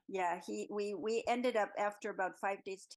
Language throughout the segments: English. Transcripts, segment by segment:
Yeah, we ended up after about 5 days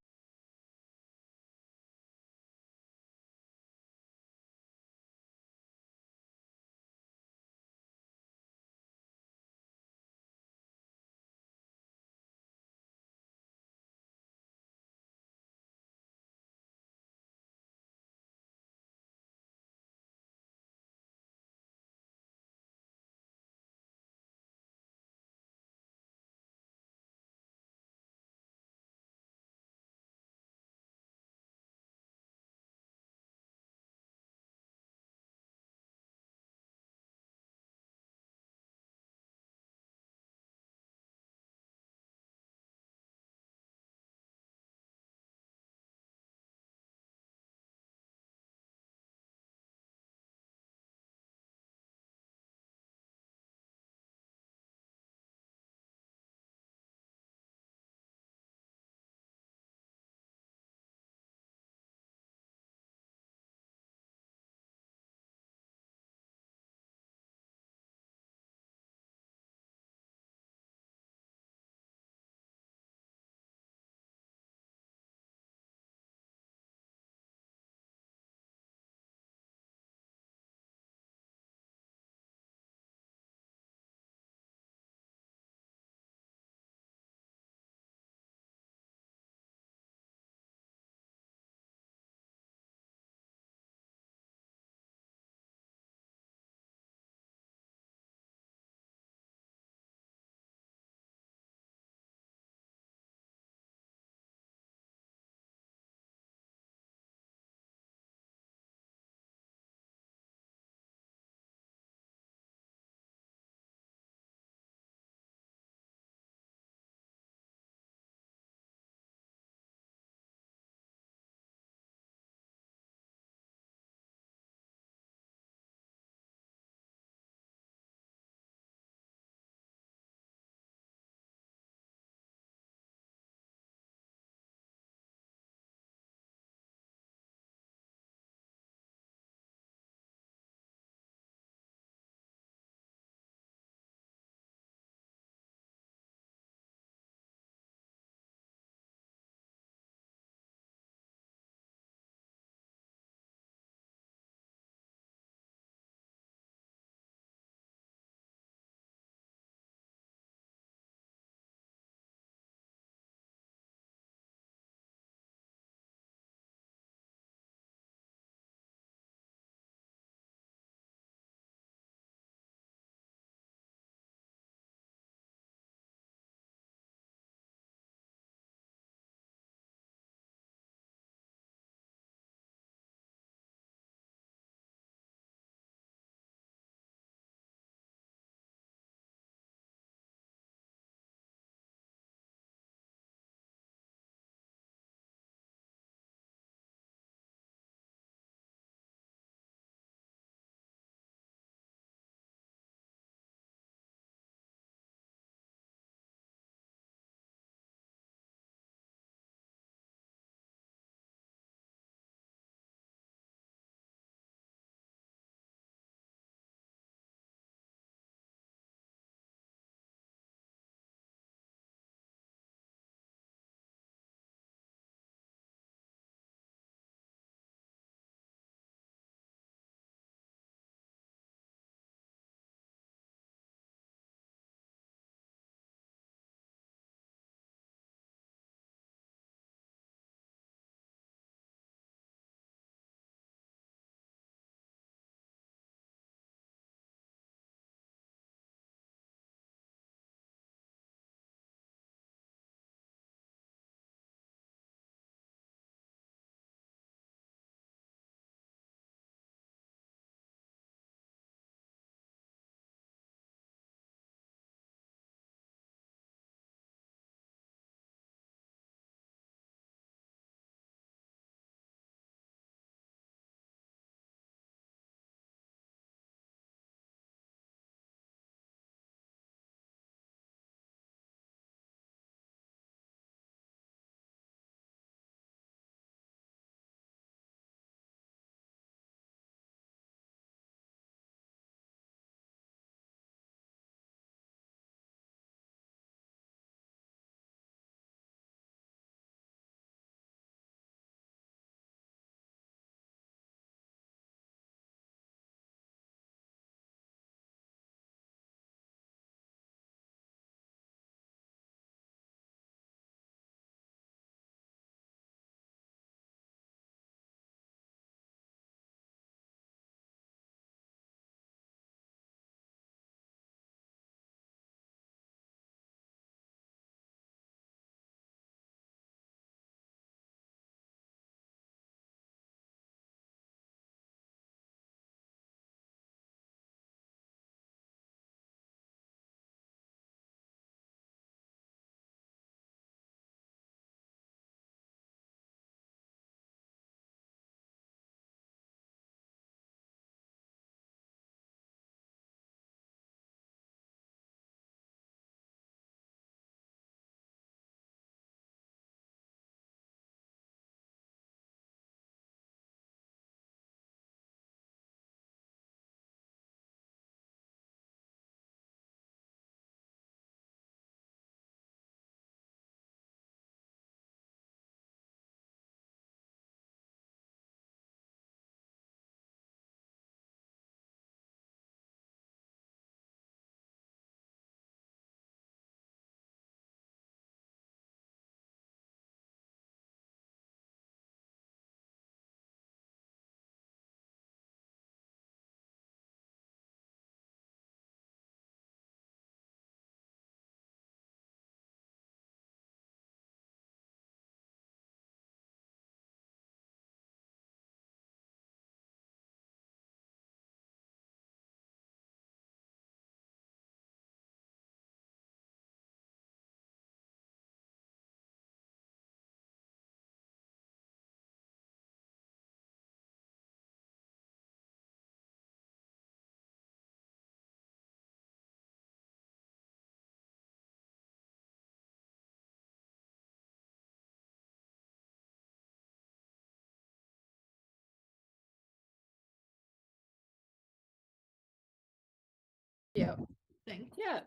Yeah.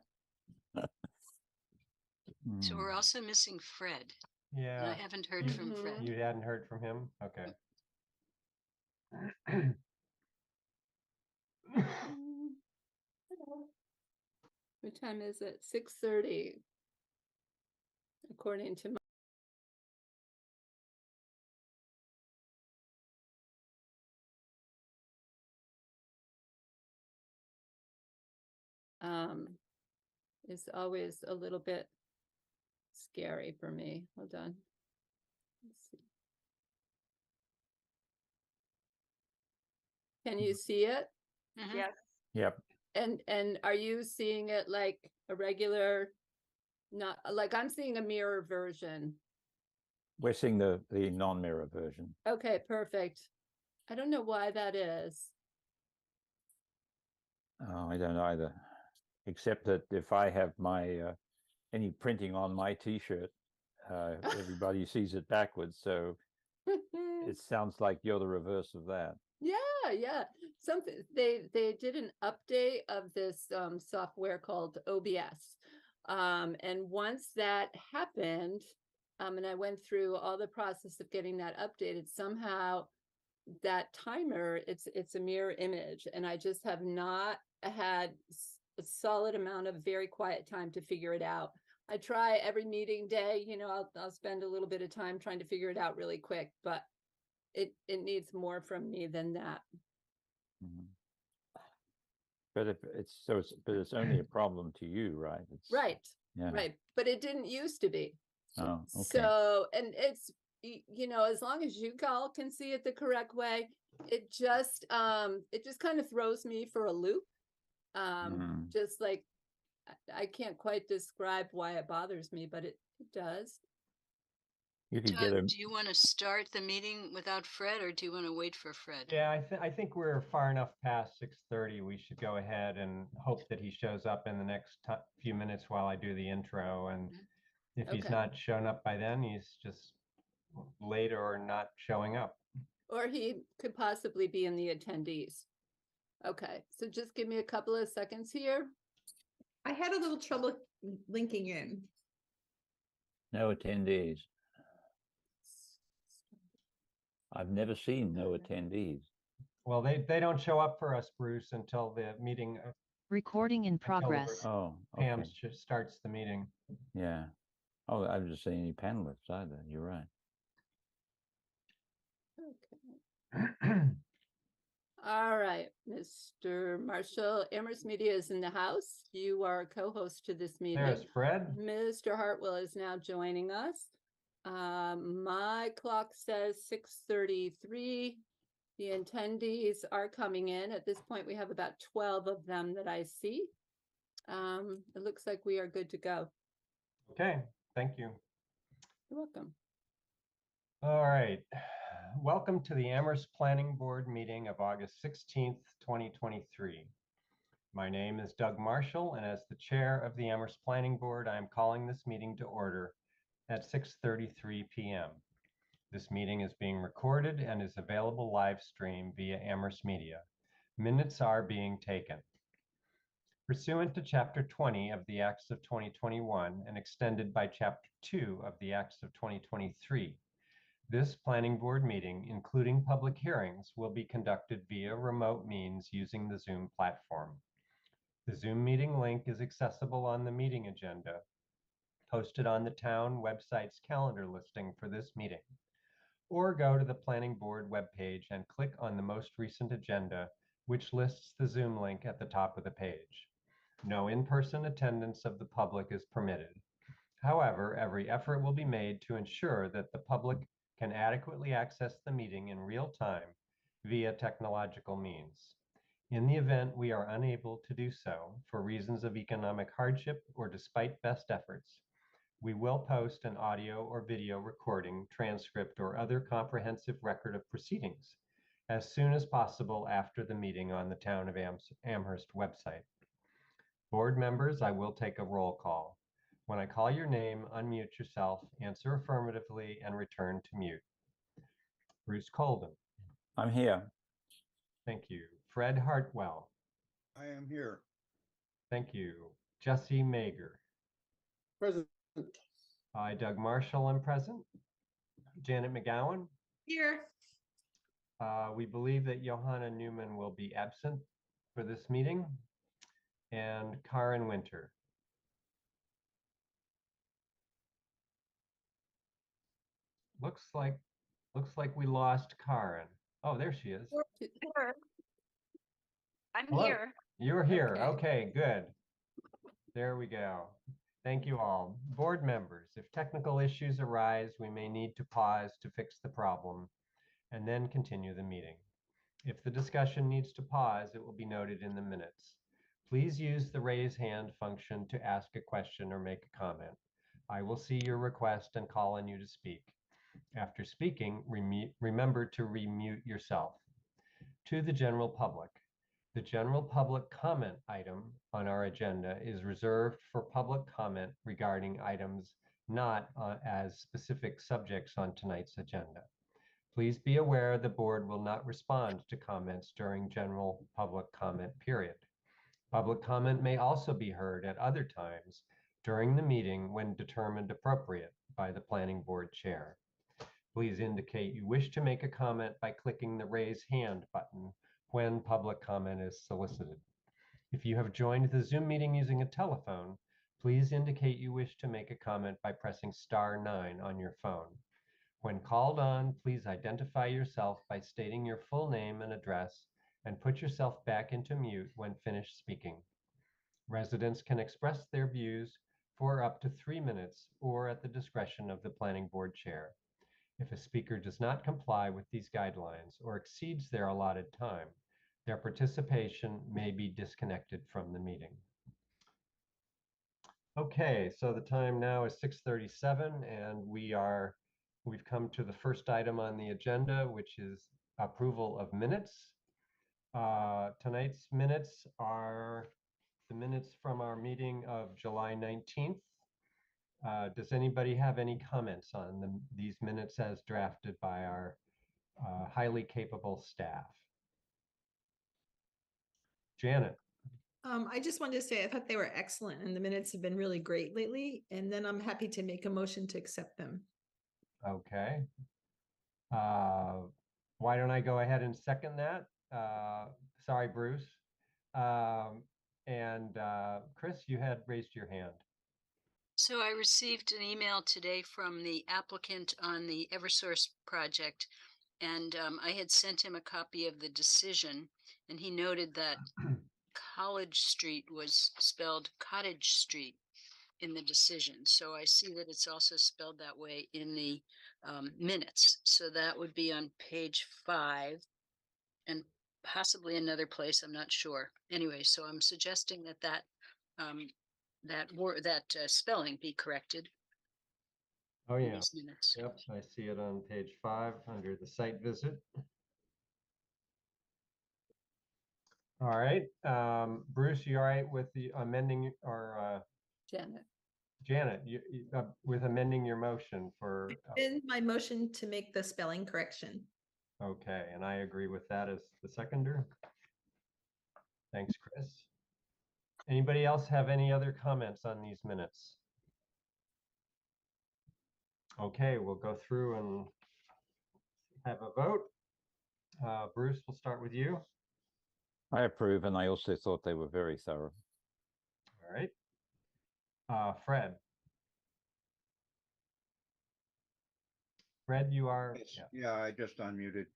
So we're also missing Fred. And I Yeah. haven't heard from Fred. You hadn't heard from him? Okay. What time is it? 6:30. According to is always a little bit scary for me. Hold on. Let's see. Can you see it? Mhm. Yes. Yep. And are you seeing it like a regular, not like I'm seeing a mirror version? We're seeing the non-mirror version. Okay, perfect. I don't know why that is. Oh, I don't either. Except that if I have my any printing on my T-shirt, everybody sees it backwards. So it sounds like you're the reverse of that. Yeah. Something they did an update of this software called OBS. And once that happened, and I went through all the process of getting that updated, somehow that timer, it's a mirror image, and I just have not had a solid amount of very quiet time to figure it out. I try every meeting day, I'll spend a little bit of time trying to figure it out really quick, but it needs more from me than that. Mhm. But if it's only a problem to you, right? It's Right. Yeah. Right. But it didn't used to be. Oh, okay. So, and it's, as long as you all can see it the correct way, it just kind of throws me for a loop. Just like, I can't quite describe why it bothers me, but it does. You could Doug, get do you want to start the meeting without Fred, or do you want to wait for Fred? Yeah, I think we're far enough past 6:30. We should go ahead and hope that he shows up in the next few minutes while I do the intro. And if he's Okay. not shown up by then, he's just late or not showing up. Or he could possibly be in the attendees. Okay, so just give me a couple of seconds here. I had a little trouble linking in. no attendees. I've never seen no attendees. Well, they don't show up for us, Bruce, until the meeting. Recording in until progress. Oh, Pam okay. starts the meeting. Yeah. Oh, I haven't seen any panelists either. You're right. Okay. All right, Mr. Marshall, Amherst Media is in the house. You are a co-host to this meeting. There's Fred. Mr. Hartwell is now joining us. My clock says 6:33. The attendees are coming in. At this point, we have about 12 of them that I see. It looks like we are good to go. Okay, thank you. You're welcome. All right. Welcome to the Amherst Planning Board meeting of August 16th, 2023. My name is Doug Marshall, and as the chair of the Amherst Planning Board, I am calling this meeting to order at 6:33 p.m. This meeting is being recorded and is available live stream via Amherst Media. Minutes are being taken. Pursuant to Chapter 20 of the Acts of 2021 and extended by Chapter 2 of the Acts of 2023, this planning board meeting, including public hearings, will be conducted via remote means using the Zoom platform. The Zoom meeting link is accessible on the meeting agenda, posted on the town website's calendar listing for this meeting. Or go to the planning board webpage and click on the most recent agenda, which lists the Zoom link at the top of the page. No in-person attendance of the public is permitted. However, every effort will be made to ensure that the public can adequately access the meeting in real time via technological means. In the event we are unable to do so for reasons of economic hardship or despite best efforts, we will post an audio or video recording, transcript, or other comprehensive record of proceedings as soon as possible after the meeting on the Town of Amherst website. Board members, I will take a roll call. When I call your name, unmute yourself, answer affirmatively, and return to mute. Bruce Colden. I'm here. Thank you. Fred Hartwell. I am here. Thank you. Jesse Mager. Present. I, Doug Marshall, am present. Janet McGowan. Here. We believe that Johanna Newman will be absent for this meeting. And Karen Winter. Looks like we lost Karen. Oh, there she is. Here. I'm Hello. here. You're here. Okay. Okay, good. There we go. Thank you all. Board members, if technical issues arise, we may need to pause to fix the problem and then continue the meeting. If the discussion needs to pause, it will be noted in the minutes. Please use the raise hand function to ask a question or make a comment. I will see your request and call on you to speak. After speaking, remember to remute yourself. To the general public. The general public comment item on our agenda is reserved for public comment regarding items not as specific subjects on tonight's agenda. Please be aware the board will not respond to comments during general public comment period. Public comment may also be heard at other times during the meeting when determined appropriate by the planning board chair. Please indicate you wish to make a comment by clicking the raise hand button when public comment is solicited. If you have joined the Zoom meeting using a telephone, please indicate you wish to make a comment by pressing *9 on your phone. When called on, please identify yourself by stating your full name and address and put yourself back into mute when finished speaking. Residents can express their views for up to 3 minutes or at the discretion of the planning board chair. If a speaker does not comply with these guidelines or exceeds their allotted time, their participation may be disconnected from the meeting. Okay, so the time now is 6:37 and we've come to the first item on the agenda, which is approval of minutes. Tonight's minutes are the minutes from our meeting of July 19th. Does anybody have any comments on these minutes as drafted by our highly capable staff? Janet. I just wanted to say I thought they were excellent and the minutes have been really great lately. And then I'm happy to make a motion to accept them. Okay. Why don't I go ahead and second that? Sorry, Bruce. And Chris, you had raised your hand. So I received an email today from the applicant on the Eversource project, and I had sent him a copy of the decision, and he noted that College Street was spelled Cottage Street in the decision. So I see that it's also spelled that way in the minutes. So that would be on page 5 and possibly another place. I'm not sure. Anyway, so I'm suggesting that spelling be corrected. Oh, in yeah. these minutes. Yep, I see it on page 5 under the site visit. All right. Bruce, you all right with the amending or Janet. Janet, with amending your motion for In my motion to make the spelling correction. okay, and I agree with that as the seconder. Thanks, Chris. Anybody else have any other comments on these minutes? Okay, we'll go through and have a vote. Bruce, we'll start with you. I approve, and I also thought they were very thorough. All right. Fred. Fred, you are. Yes, yeah, I just unmuted.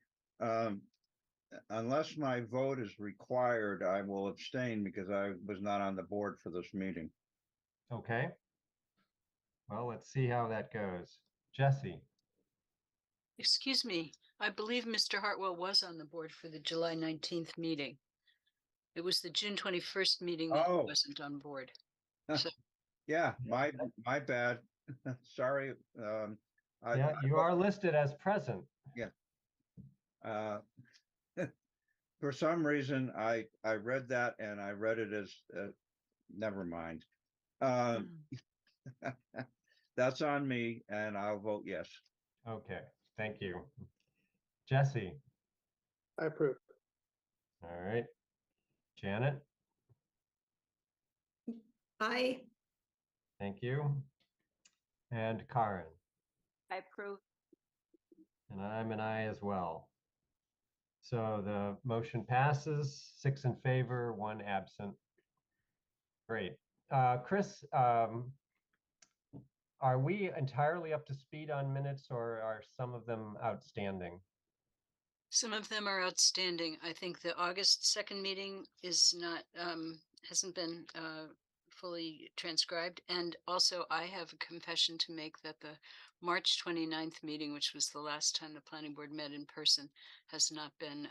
Unless my vote is required, I will abstain because I was not on the board for this meeting. Okay. Well, let's see how that goes. Jesse. Excuse me, I believe Mr. Hartwell was on the board for the July 19th meeting. It was the June 21st meeting that he Oh. wasn't on board. So Yeah, my bad. Sorry. Yeah, you are listed as present. For some reason, I read that and I read it as never mind. That's on me, and I'll vote yes. Okay, thank you. Jesse. I approve. All right. Janet. Aye. Thank you. And Karen, I approve. and I'm an aye as well. So the motion passes, 6 in favor, 1 absent. Great. Chris, are we entirely up to speed on minutes, or are some of them outstanding? Some of them are outstanding. I think the August 2nd meeting is not, hasn't been fully transcribed. And also I have a confession to make that the March 29th meeting, which was the last time the planning board met in person, has not been,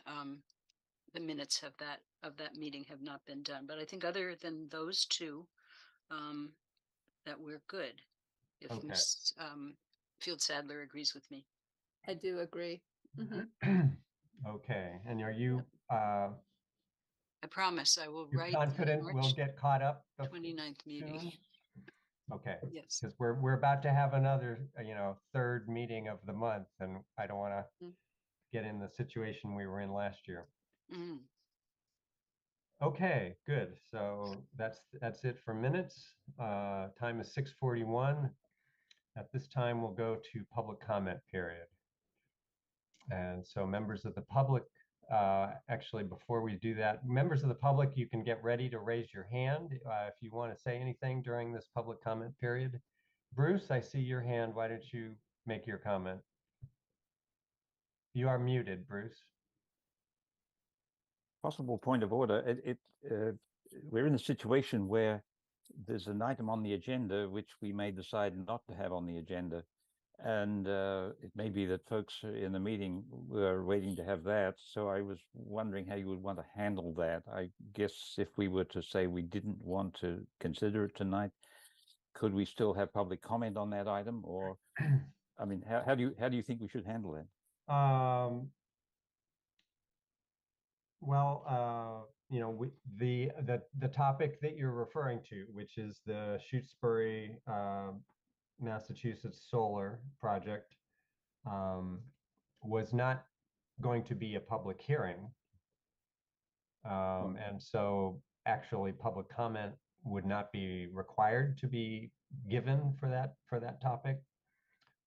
the minutes of that meeting have not been done. But I think other than those two, that we're good. If Okay. Ms. Field Sadler agrees with me. I do agree. Mhm. Okay, and are you I promise I will you're write the confident we'll March get caught up 29th meeting. soon? Okay, Yes. because we're about to have another, third meeting of the month, and I don't want to Mm. get in the situation we were in last year. Mm. Okay, good. So that's it for minutes. Time is 6:41. At this time, we'll go to public comment period. And so members of the public, actually, before we do that, members of the public, you can get ready to raise your hand if you want to say anything during this public comment period. Bruce, I see your hand. Why don't you make your comment? You are muted, Bruce. Possible point of order. We're in a situation where there's an item on the agenda which we may decide not to have on the agenda. And it may be that folks in the meeting were waiting to have that. So I was wondering how you would want to handle that. I guess if we were to say we didn't want to consider it tonight, could we still have public comment on that item? Or, I mean, how do you think we should handle it? Well, the topic that you're referring to, which is the Shutesbury, Massachusetts solar project, was not going to be a public hearing. And so actually public comment would not be required to be given for that topic.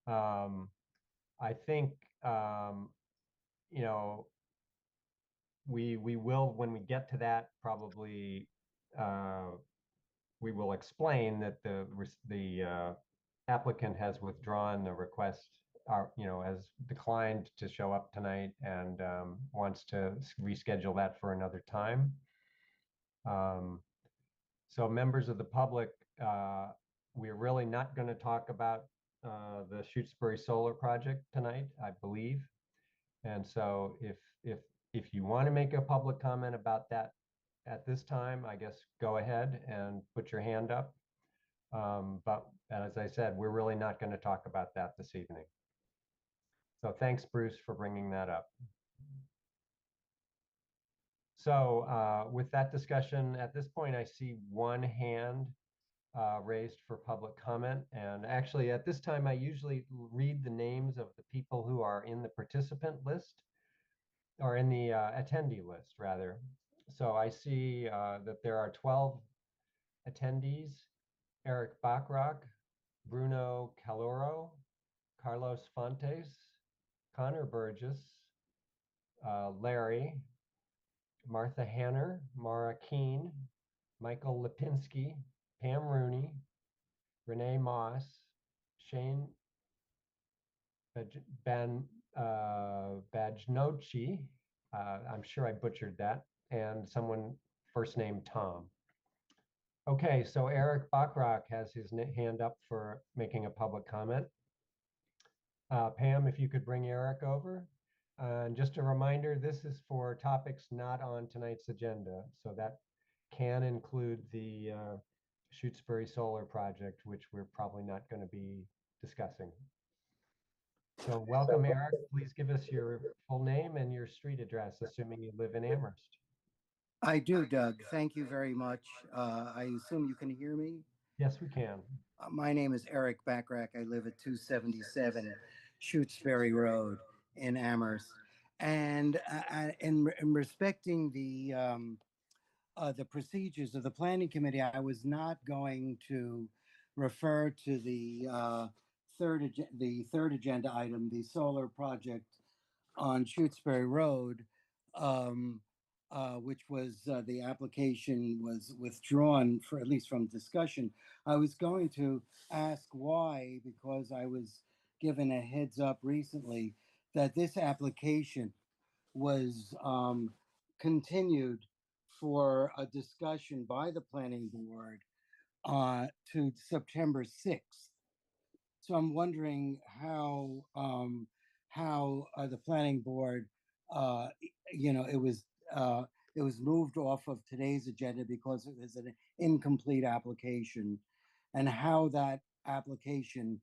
I think, we will, when we get to that, probably we will explain that the applicant has withdrawn the request, has declined to show up tonight and wants to reschedule that for another time. So members of the public, we're really not going to talk about the Shutesbury Solar project tonight, I believe. And so if you want to make a public comment about that at this time, I guess go ahead and put your hand up. But as I said, we're really not going to talk about that this evening. So thanks, Bruce, for bringing that up. So with that discussion, at this point, I see one hand raised for public comment. And actually, at this time, I usually read the names of the people who are in the participant list, or in the attendee list, rather. So I see that there are 12 attendees: Eric Bachrock, Bruno Caloro, Carlos Fontes, Connor Burgess, Larry, Martha Hanner, Mara Keene, Michael Lipinski, Pam Rooney, Renee Moss, Shane Bajnochi, I'm sure I butchered that, and someone first name Tom. Okay, so Eric Bachrock has his hand up for making a public comment. Pam, if you could bring Eric over. And just a reminder, this is for topics not on tonight's agenda. So that can include the Shutesbury Solar project, which we're probably not going to be discussing. So welcome, Eric. Please give us your full name and your street address, assuming you live in Amherst. I do, Doug. Thank you very much. I assume you can hear me. Yes, we can. My name is Eric Backrack. I live at 277 Shutesbury Road in Amherst. And in respecting the the procedures of the planning committee, I was not going to refer to the third agenda item, the solar project on Shutesbury Road, which was the application was withdrawn for at least from discussion. I was going to ask why, because I was given a heads up recently that this application was continued for a discussion by the planning board to September 6th. So I'm wondering how the planning board, you know, it was moved off of today's agenda because it was an incomplete application, and how that application,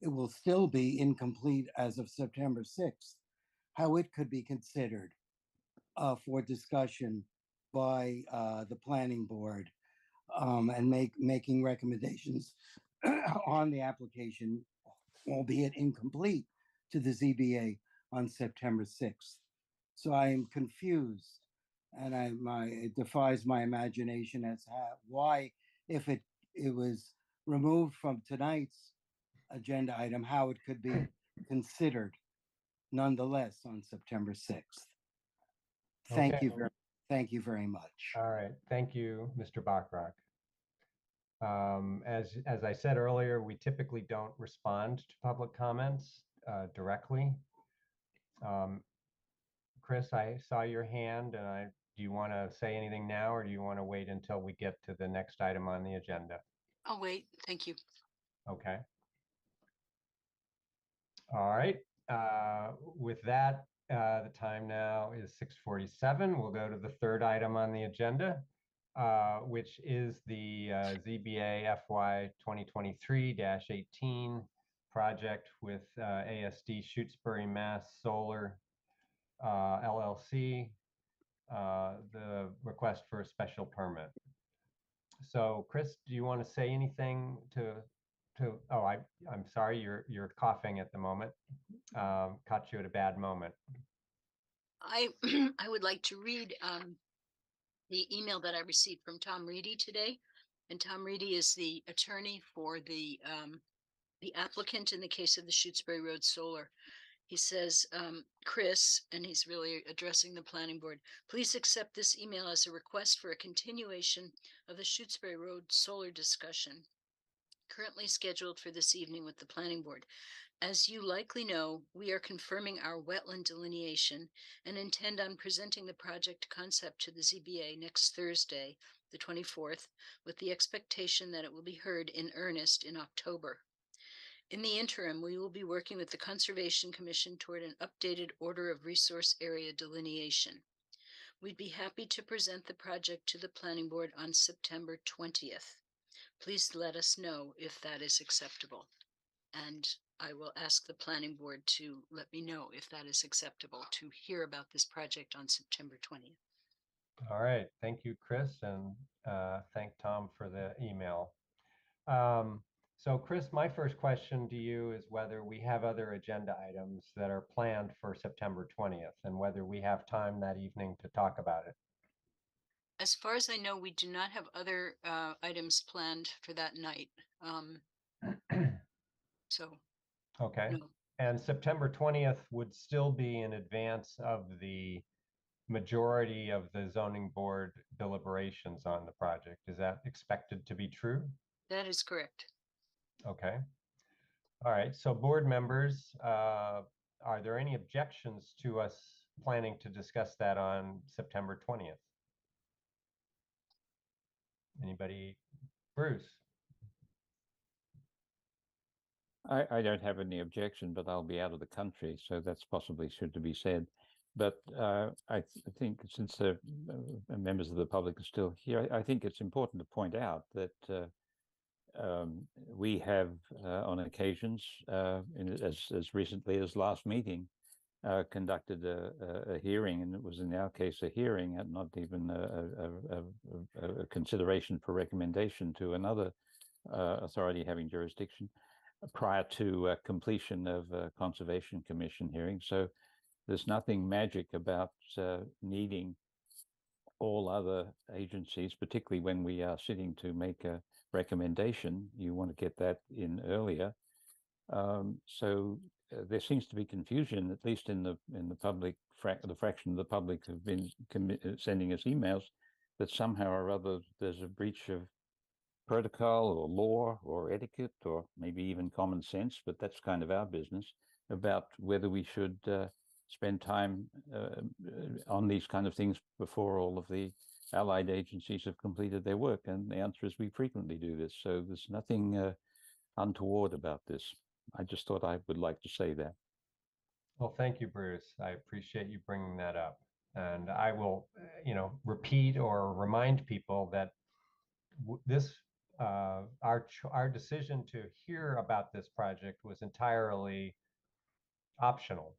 it will still be incomplete as of September 6th, how it could be considered for discussion by the planning board, and making recommendations on the application, albeit incomplete, to the ZBA on September 6th. So I am confused, and it defies my imagination as to why, if it was removed from tonight's agenda item, how it could be considered nonetheless on September 6th. Thank Okay. you thank you very much. All right, thank you, Mr. Bachrach. As I said earlier, we typically don't respond to public comments directly. Chris, I saw your hand, and do you want to say anything now, or do you want to wait until we get to the next item on the agenda? I'll wait. Thank you. Okay. All right. With that, the time now is 6:47. We'll go to the third item on the agenda, which is the ZBA FY 2023-18 project with ASD Shutesbury Mass Solar LLC, the request for a special permit. So, Chris, do you want to say anything to? Oh, I'm sorry, you're coughing at the moment. Caught you at a bad moment. I I would like to read the email that I received from Tom Reedy today, and Tom Reedy is the attorney for the applicant in the case of the Shutesbury Road Solar. He says, Chris, and he's really addressing the planning board, please accept this email as a request for a continuation of the Shutesbury Road Solar discussion, currently scheduled for this evening with the planning board. As you likely know, we are confirming our wetland delineation and intend on presenting the project concept to the ZBA next Thursday, the 24th, with the expectation that it will be heard in earnest in October. In the interim, we will be working with the Conservation Commission toward an updated order of resource area delineation. We'd be happy to present the project to the planning board on September 20th. Please let us know if that is acceptable. And I will ask the planning board to let me know if that is acceptable to hear about this project on September 20th. All right, thank you, Chris, and thank Tom for the email. So, Chris, my first question to you is whether we have other agenda items that are planned for September 20th and whether we have time that evening to talk about it. As far as I know, we do not have other items planned for that night. So, okay. no. And September 20th would still be in advance of the majority of the zoning board deliberations on the project. Is that expected to be true? That is correct. Okay. All right. So board members, are there any objections to us planning to discuss that on September 20th? Anybody? Bruce? I don't have any objection, but I'll be out of the country, so that's possibly should to be said. But I think since the members of the public are still here, I think it's important to point out that we have, on occasions, as recently as last meeting, conducted a hearing, and it was in our case a hearing and not even a consideration for recommendation to another authority having jurisdiction prior to completion of Conservation Commission hearing. So there's nothing magic about needing all other agencies, particularly when we are sitting to make a recommendation, you want to get that in earlier. So there seems to be confusion, at least in the public, the fraction of the public who've been sending us emails, that somehow or other there's a breach of protocol or law or etiquette or maybe even common sense, but that's kind of our business, about whether we should spend time on these kind of things before all of the allied agencies have completed their work. And the answer is we frequently do this. So there's nothing untoward about this. I just thought I would like to say that. Well, thank you, Bruce. I appreciate you bringing that up. And I will, repeat or remind people that this, our decision to hear about this project was entirely optional.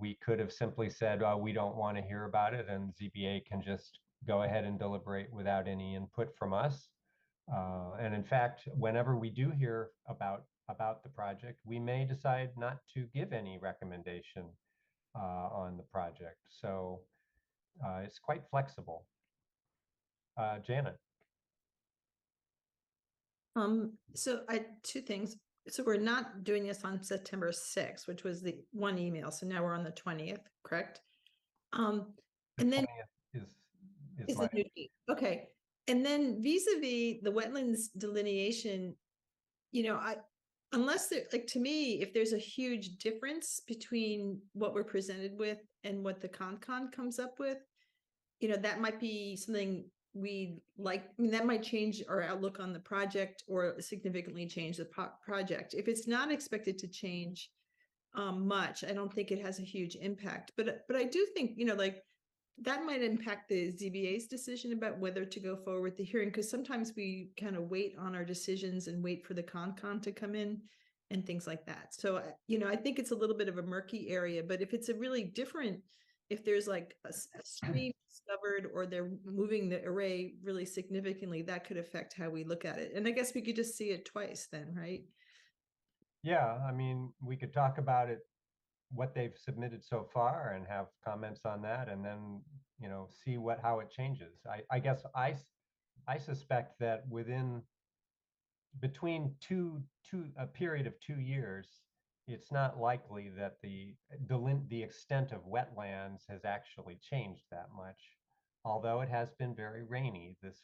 We could have simply said, oh, we don't want to hear about it, and ZBA can just go ahead and deliberate without any input from us. And in fact, whenever we do hear about the project, we may decide not to give any recommendation on the project. So it's quite flexible. Janet. So two things. So we're not doing this on September 6th, which was the one email. So now we're on the 20th, correct? And then is the new date. Okay. And then vis-a-vis the wetlands delineation, unless there, like, to me, if there's a huge difference between what we're presented with and what the con comes up with, that might be something we like. I mean, that might change our outlook on the project or significantly change the project. If it's not expected to change much, I don't think it has a huge impact. But I do think, like, that might impact the ZBA's decision about whether to go forward with the hearing, because sometimes we kind of wait on our decisions and wait for the con to come in and things like that. So, I think it's a little bit of a murky area, but if it's a really different, if there's like a stream discovered or they're moving the array really significantly, that could affect how we look at it. And I guess we could just see it twice then, right? Yeah, I mean, we could talk about it, what they've submitted so far, and have comments on that, and then see how it changes. I guess I suspect that between a period of 2 years, it's not likely that the extent of wetlands has actually changed that much, although it has been very rainy this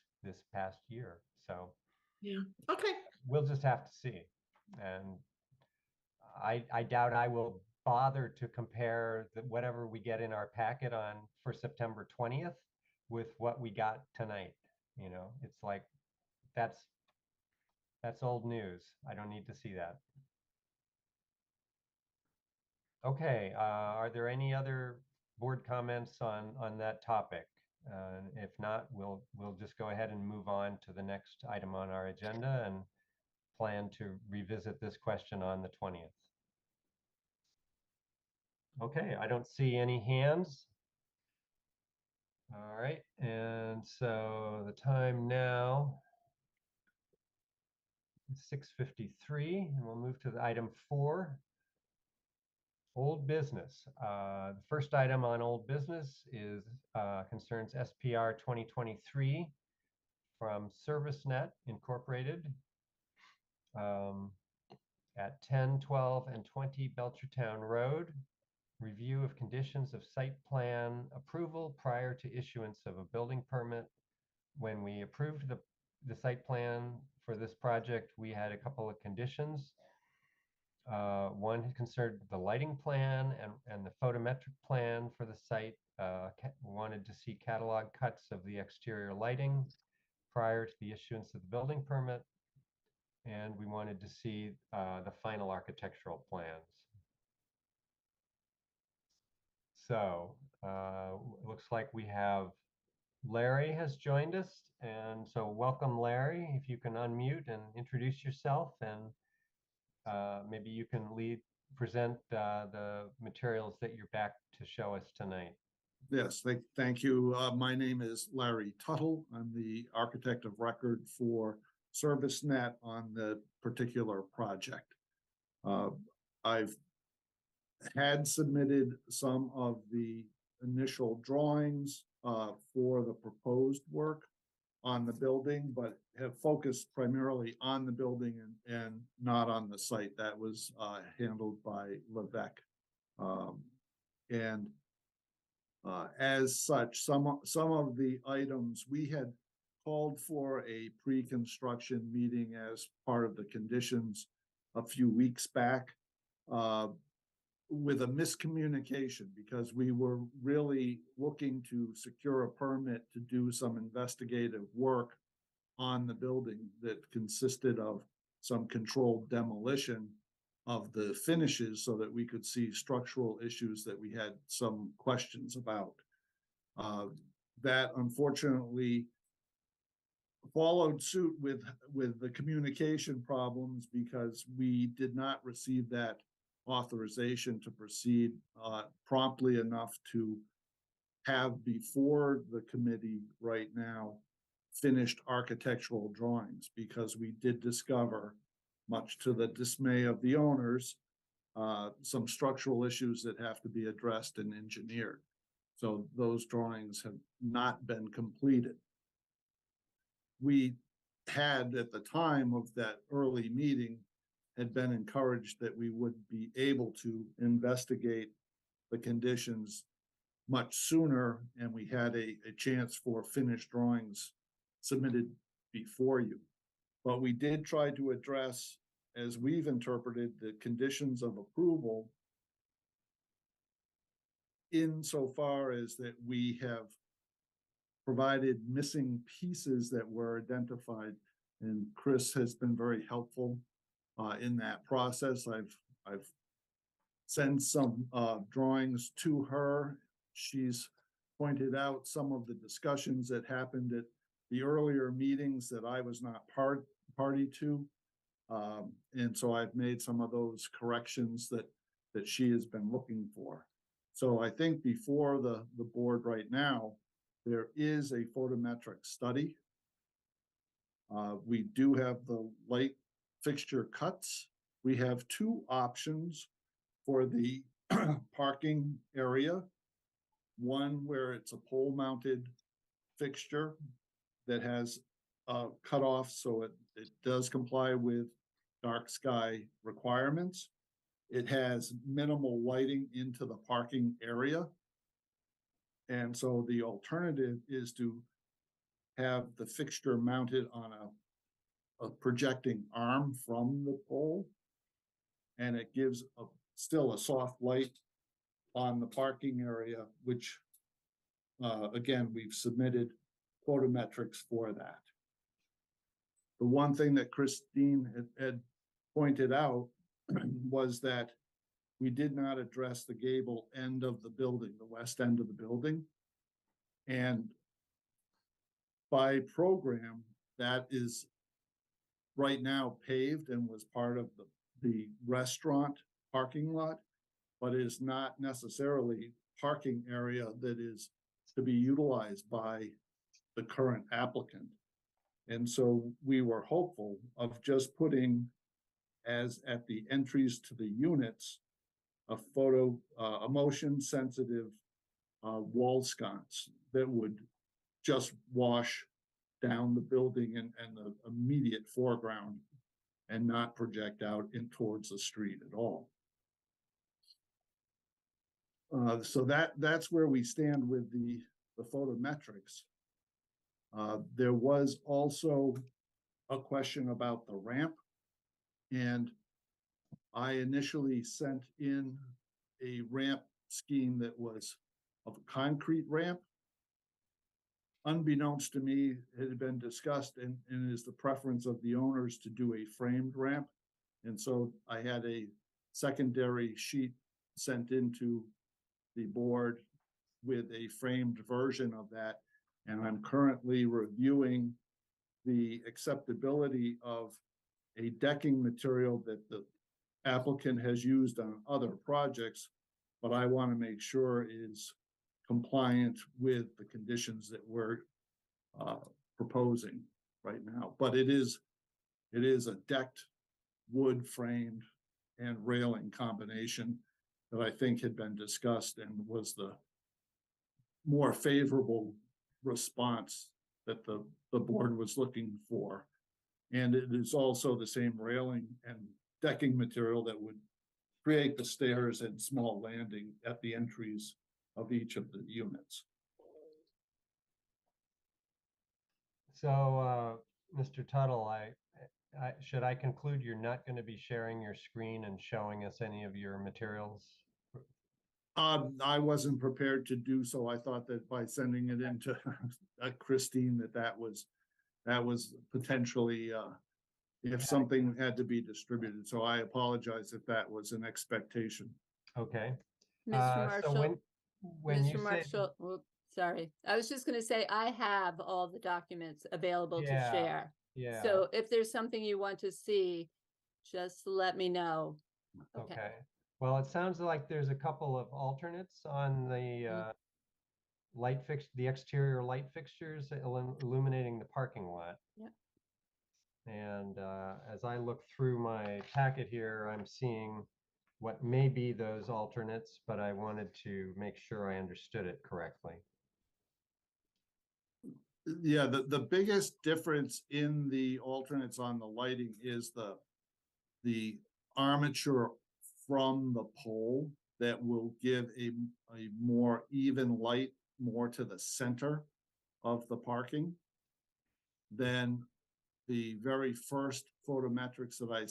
past year. So yeah, okay, we'll just have to see. And I doubt I will bother to compare whatever we get in our packet for September 20th with what we got tonight. It's like, that's old news. I don't need to see that. Okay, are there any other board comments on that topic? If not, we'll just go ahead and move on to the next item on our agenda and plan to revisit this question on the 20th. Okay, I don't see any hands. All right, and so the time now is 6:53, and we'll move to the item 4, old business. The first item on old business concerns SPR 2023 from ServiceNet Incorporated at 10, 12, and 20 Belchertown Road. Review of conditions of site plan approval prior to issuance of a building permit. When we approved the site plan for this project, we had a couple of conditions. One concerned the lighting plan and the photometric plan for the site. Wanted to see catalog cuts of the exterior lighting prior to the issuance of the building permit. And we wanted to see the final architectural plans. So looks like we have Larry has joined us. And so welcome, Larry. If you can unmute and introduce yourself, and maybe you can present the materials that you're back to show us tonight. Yes, thank you. My name is Larry Tuttle. I'm the architect of record for ServiceNet on the particular project. I've had submitted some of the initial drawings for the proposed work on the building, but have focused primarily on the building and not on the site. That was handled by Levesque. And as such, some of the items we had called for a pre-construction meeting as part of the conditions a few weeks back, with a miscommunication, because we were really looking to secure a permit to do some investigative work on the building that consisted of some controlled demolition of the finishes so that we could see structural issues that we had some questions about. That unfortunately followed suit with the communication problems, because we did not receive that authorization to proceed promptly enough to have before the committee right now finished architectural drawings, because we did discover, much to the dismay of the owners, some structural issues that have to be addressed and engineered. So those drawings have not been completed. We had, at the time of that early meeting, had been encouraged that we would be able to investigate the conditions much sooner, and we had a chance for finished drawings submitted before you. But we did try to address, as we've interpreted, the conditions of approval insofar as that we have provided missing pieces that were identified, and Chris has been very helpful in that process. I've sent some drawings to her. She's pointed out some of the discussions that happened at the earlier meetings that I was not party to. And so I've made some of those corrections that she has been looking for. So I think before the board right now, there is a photometric study. We do have the light fixture cuts. We have two options for the parking area. One where it's a pole mounted fixture that has cut off, so it does comply with dark sky requirements. It has minimal lighting into the parking area. And so the alternative is to have the fixture mounted on a projecting arm from the pole, and it gives still a soft light on the parking area, which again, we've submitted photometrics for that. The one thing that Christine had pointed out was that we did not address the gable end of the building, the west end of the building. And by program, that is right now paved and was part of the restaurant parking lot, but is not necessarily parking area that is to be utilized by the current applicant. And so we were hopeful of just putting, as at the entries to the units, a motion sensitive wall sconce that would just wash down the building and the immediate foreground and not project out in towards the street at all. So that's where we stand with the photometrics. There was also a question about the ramp, and I initially sent in a ramp scheme that was of a concrete ramp. Unbeknownst to me, it had been discussed and is the preference of the owners to do a framed ramp. And so I had a secondary sheet sent into the board with a framed version of that. And I'm currently reviewing the acceptability of a decking material that the applicant has used on other projects, but I want to make sure is compliant with the conditions that we're proposing right now. But it is a decked wood framed and railing combination that I think had been discussed and was the more favorable response that the board was looking for. And it is also the same railing and decking material that would create the stairs and small landing at the entries of each of the units. So, Mr. Tuttle, should I conclude you're not going to be sharing your screen and showing us any of your materials? I wasn't prepared to do so. I thought that by sending it into Christine, that was potentially if something had to be distributed. So I apologize if that was an expectation. Okay. Mr. Marshall. So when you Mr. say, Marshall, whoops, sorry. I was just going to say, I have all the documents available to Yeah, share. yeah, So if there's something you want to see, just let me know. okay. Well, it sounds like there's a couple of alternates on the the exterior light fixtures illuminating the parking lot. Yep. And as I look through my packet here, I'm seeing what may be those alternates, but I wanted to make sure I understood it correctly. Yeah, the biggest difference in the alternates on the lighting is the armature from the pole that will give a more even light more to the center of the parking than the very first photometrics that I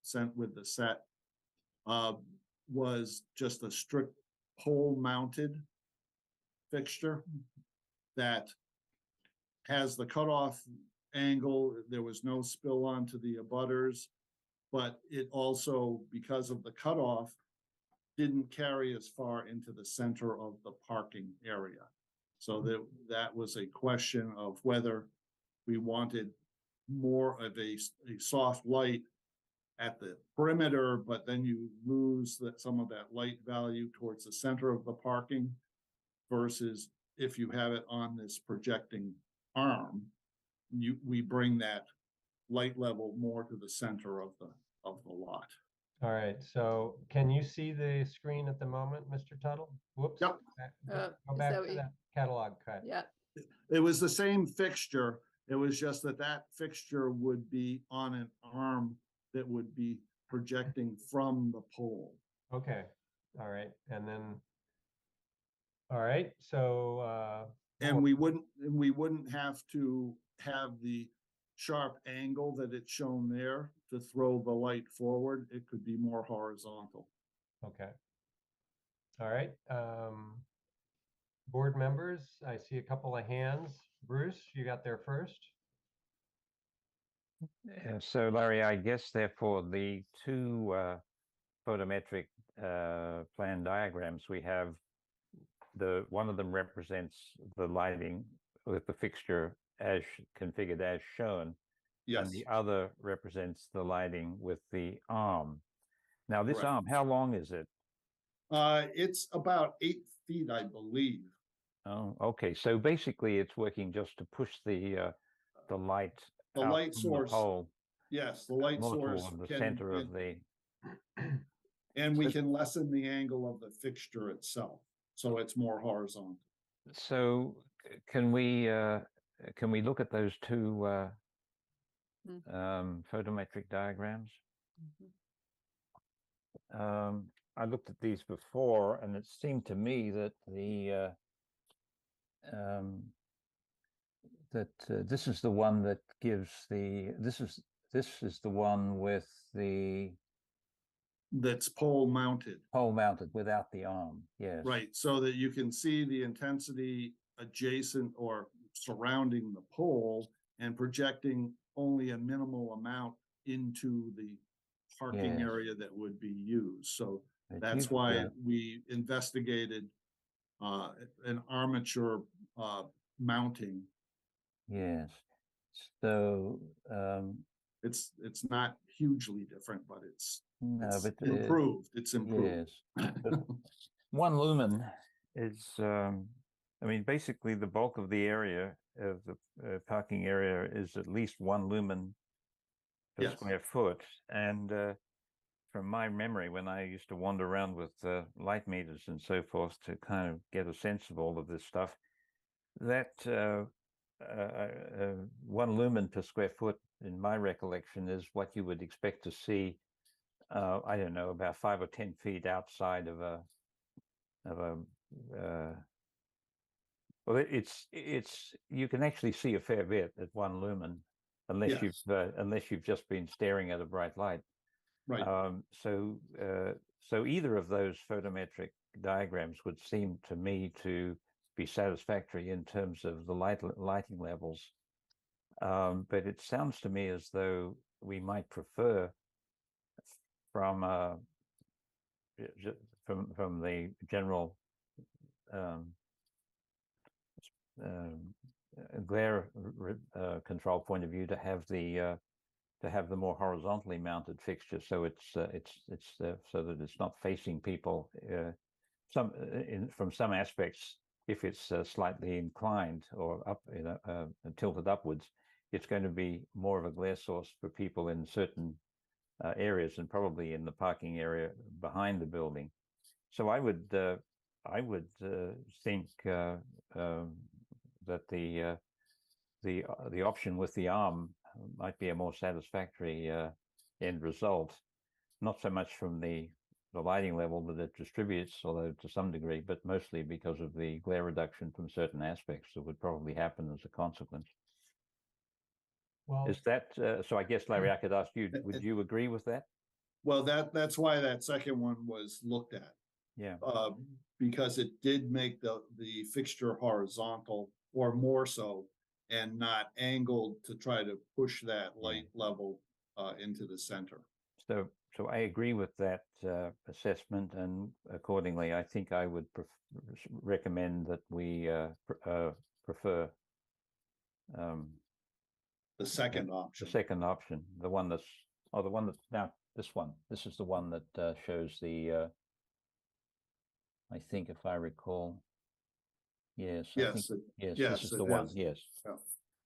sent with the set was just a strict pole mounted fixture that has the cutoff angle. There was no spill onto the abutters, but it also, because of the cutoff, didn't carry as far into the center of the parking area. So that was a question of whether we wanted more of a soft light at the perimeter, but then you lose some of that light value towards the center of the parking, versus if you have it on this projecting arm, we bring that light level more to the center of the lot. All right, so can you see the screen at the moment, Mr. Tuttle? Whoops. Yep. Go back to that catalog cut. Yeah. It was the same fixture. It was just that fixture would be on an arm that would be projecting from the pole. Okay, all right, and then, all right, so And we wouldn't have to have the sharp angle that it's shown there to throw the light forward. It could be more horizontal. okay. All right, board members, I see a couple of hands. Bruce, you got there first. So Larry, I guess therefore the two photometric plan diagrams we have, one of them represents the lighting with the fixture as configured as shown, Yes. and the other represents the lighting with the arm. Now this Correct. arm, how long is it? It's about 8 feet, I believe. Oh, okay. So basically it's working just to push the light The out light from source. the pole Yes, the light more source toward the center of the. and we can lessen the angle of the fixture itself, so it's more horizontal. So can we look at those two photometric diagrams? I looked at these before, and it seemed to me that this is the one that gives the this is the one with the That's pole mounted. pole mounted without the arm. Yes. Right, so that you can see the intensity adjacent or surrounding the pole and projecting only a minimal amount into the parking Yes. area that would be used. So It that's used- why yeah. we investigated an armature mounting. Yes. So It's not hugely different, but it's no, but improved. It's improved. yes. But 1 lumen is, I mean, basically the bulk of the area of the parking area is at least 1 lumen per Yes. square foot. And from my memory, when I used to wander around with light meters and so forth to kind of get a sense of all of this stuff, that 1 lumen per square foot, in my recollection, is what you would expect to see. I don't know, about 5 or 10 feet outside of a well, it's you can actually see a fair bit at 1 lumen, unless Yes. you've just been staring at a bright light. Right. So either of those photometric diagrams would seem to me to be satisfactory in terms of the lighting levels. But it sounds to me as though we might prefer from the general glare control point of view to have the more horizontally mounted fixture, so it's so that it's not facing people. From some aspects, if it's slightly inclined or up, tilted upwards, it's going to be more of a glare source for people in certain areas, and probably in the parking area behind the building. So I would think that the option with the arm might be a more satisfactory end result, not so much from the lighting level that it distributes, although to some degree, but mostly because of the glare reduction from certain aspects that would probably happen as a consequence. Well, Is that so? I guess, Larry, I could ask you, would you agree with that? Well, that's why that second one was looked at. Yeah. Because it did make the fixture horizontal, or more so, and not angled to try to push that light level into the center. So I agree with that assessment, and accordingly, I think I would recommend that we prefer the second option. The second option, the one that's now this one. This is the one that shows the. I think, if I recall. Yes. Yes. Yes. Yes, This is the one. Yes. Yeah.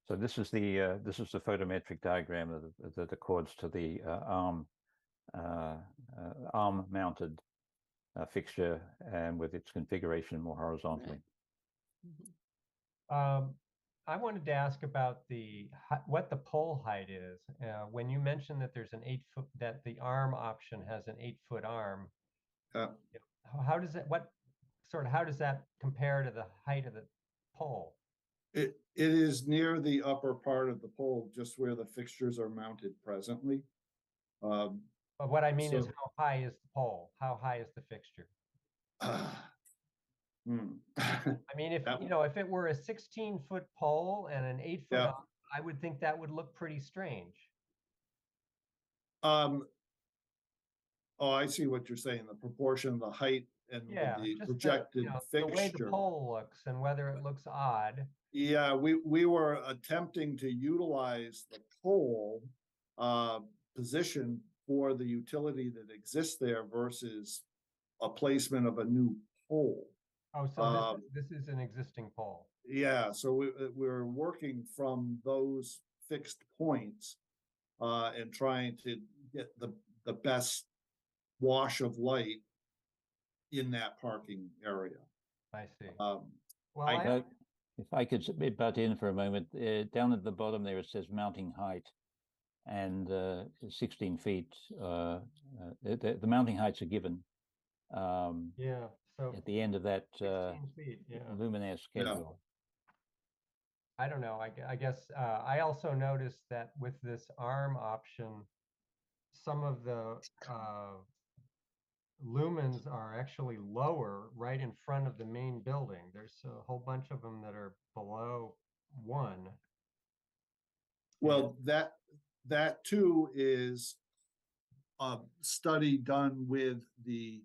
So this is the photometric diagram that accords to the arm mounted fixture, and with its configuration more horizontally. I wanted to ask about what the pole height is. When you mentioned that there's an 8 foot, that the arm option has an 8 foot arm. How does that compare to the height of the pole? It is near the upper part of the pole, just where the fixtures are mounted presently. But what I mean is, how high is the pole? How high is the fixture? I mean, if it were a 16-foot pole and an 8 foot arm, I would think that would look pretty strange. Oh, I see what you're saying. The proportion of the height and the projected fixture. The way the pole looks and whether it looks odd. Yeah, we were attempting to utilize the pole position for the utility that exists there versus a placement of a new pole. Oh, so this is an existing pole. Yeah, so we're working from those fixed points and trying to get the best wash of light in that parking area. I see. Well, if I could butt in for a moment, down at the bottom there it says mounting height, and 16 feet. The mounting heights are given. Yeah. So at the end of that 16 feet, luminaire schedule. I don't know. I guess I also noticed that with this arm option, some of the lumens are actually lower right in front of the main building. There's a whole bunch of them that are below 1. Well, that too is a study done with the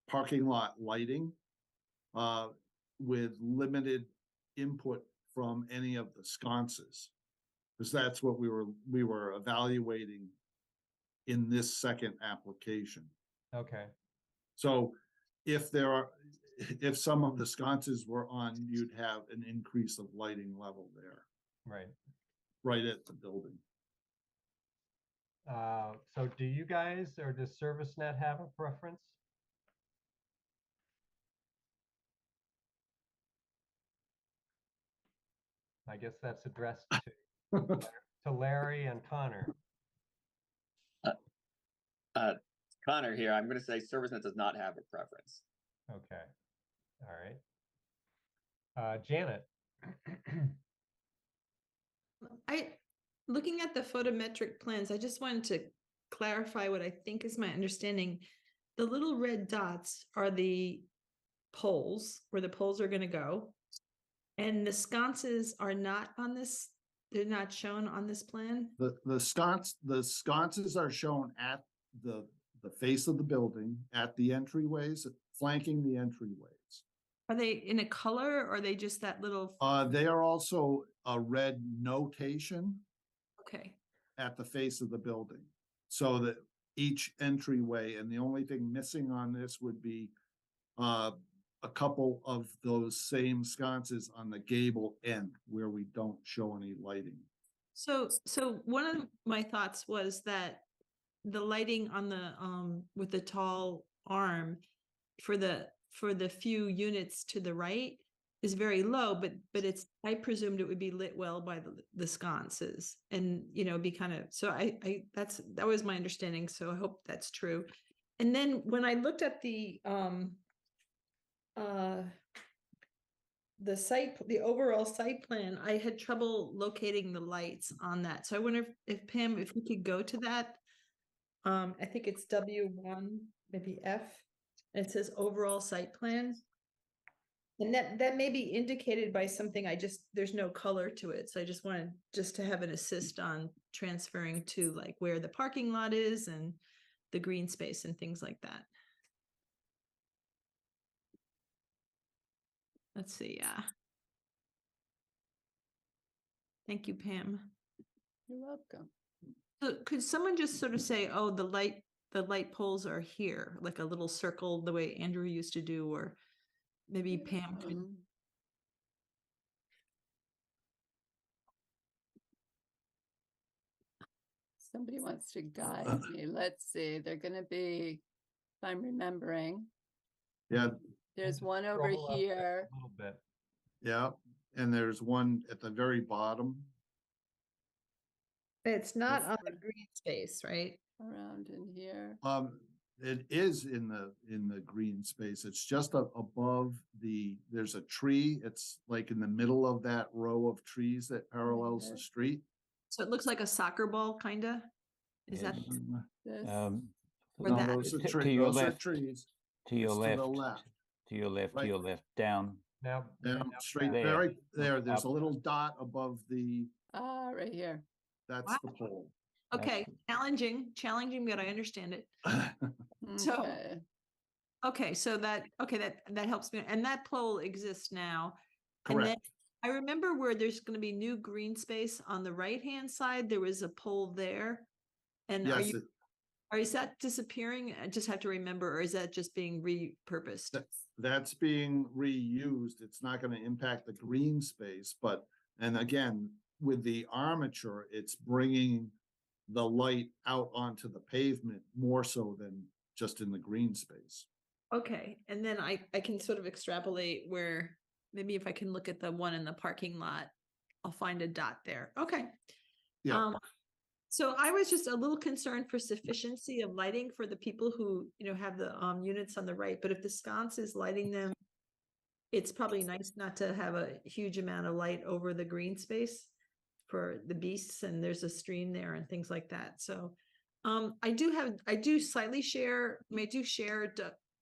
parking lot lighting with limited input from any of the sconces, because that's what we were evaluating in this second application. Okay. So if some of the sconces were on, you'd have an increase of lighting level there. Right. Right at the building. So do you guys or does ServiceNet have a preference? I guess that's addressed to Larry and Connor. Connor here. I'm going to say ServiceNet does not have a preference. Okay. All right. Janet. Looking at the photometric plans, I just wanted to clarify what I think is my understanding. The little red dots are the poles, where the poles are going to go. And the sconces are not on this, they're not shown on this plan. The sconces are shown at the face of the building, at the entryways, flanking the entryways. Are they in a color or are they just that little? They are also a red notation Okay. at the face of the building. So that each entryway, and the only thing missing on this would be a couple of those same sconces on the gable end where we don't show any lighting. So one of my thoughts was that the lighting on the with the tall arm for the few units to the right is very low, but it's, I presumed it would be lit well by the sconces, and be kind of, so that was my understanding, so I hope that's true. And then when I looked at the overall site plan, I had trouble locating the lights on that. So I wonder if Pam, if we could go to that. I think it's W1, maybe F. And it says overall site plan. And that may be indicated by something, there's no color to it. So I just wanted to have an assist on transferring to like where the parking lot is and the green space and things like that. Let's see, yeah. Thank you, Pam. You're welcome. So could someone just sort of say, oh, the light poles are here, like a little circle, the way Andrew used to do, or maybe Pam could. Somebody wants to guide me. Let's see. They're going to be, if I'm remembering. Yeah. There's one over here. A little bit. Yeah. And there's one at the very bottom. It's not on the green space, right? Around in here. It is in the green space. It's just above there's a tree. It's like in the middle of that row of trees that parallels the street. So it looks like a soccer ball, kind of. Is that This. No, that? those are To your those are left. trees. To your It's left. To the left. To your left. Right. To your left. Down. Down straight, There. very there. There's Up. a little dot above the. Right here. That's Wow. the pole. Okay, challenging, but I understand it. So, okay, so that helps me, and that pole exists now. Correct. And then I remember where there's going to be new green space on the right-hand side. There was a pole there, and Yes. is that disappearing? I just have to remember, or is that just being repurposed? That's being reused. It's not going to impact the green space, and again, with the armature, it's bringing the light out onto the pavement more so than just in the green space. Okay, and then I can sort of extrapolate where maybe if I can look at the one in the parking lot, I'll find a dot there. Okay. Yeah. So I was just a little concerned for sufficiency of lighting for the people who, have the units on the right, but if the sconce is lighting them, it's probably nice not to have a huge amount of light over the green space for the beasts, and there's a stream there and things like that. So I do slightly share,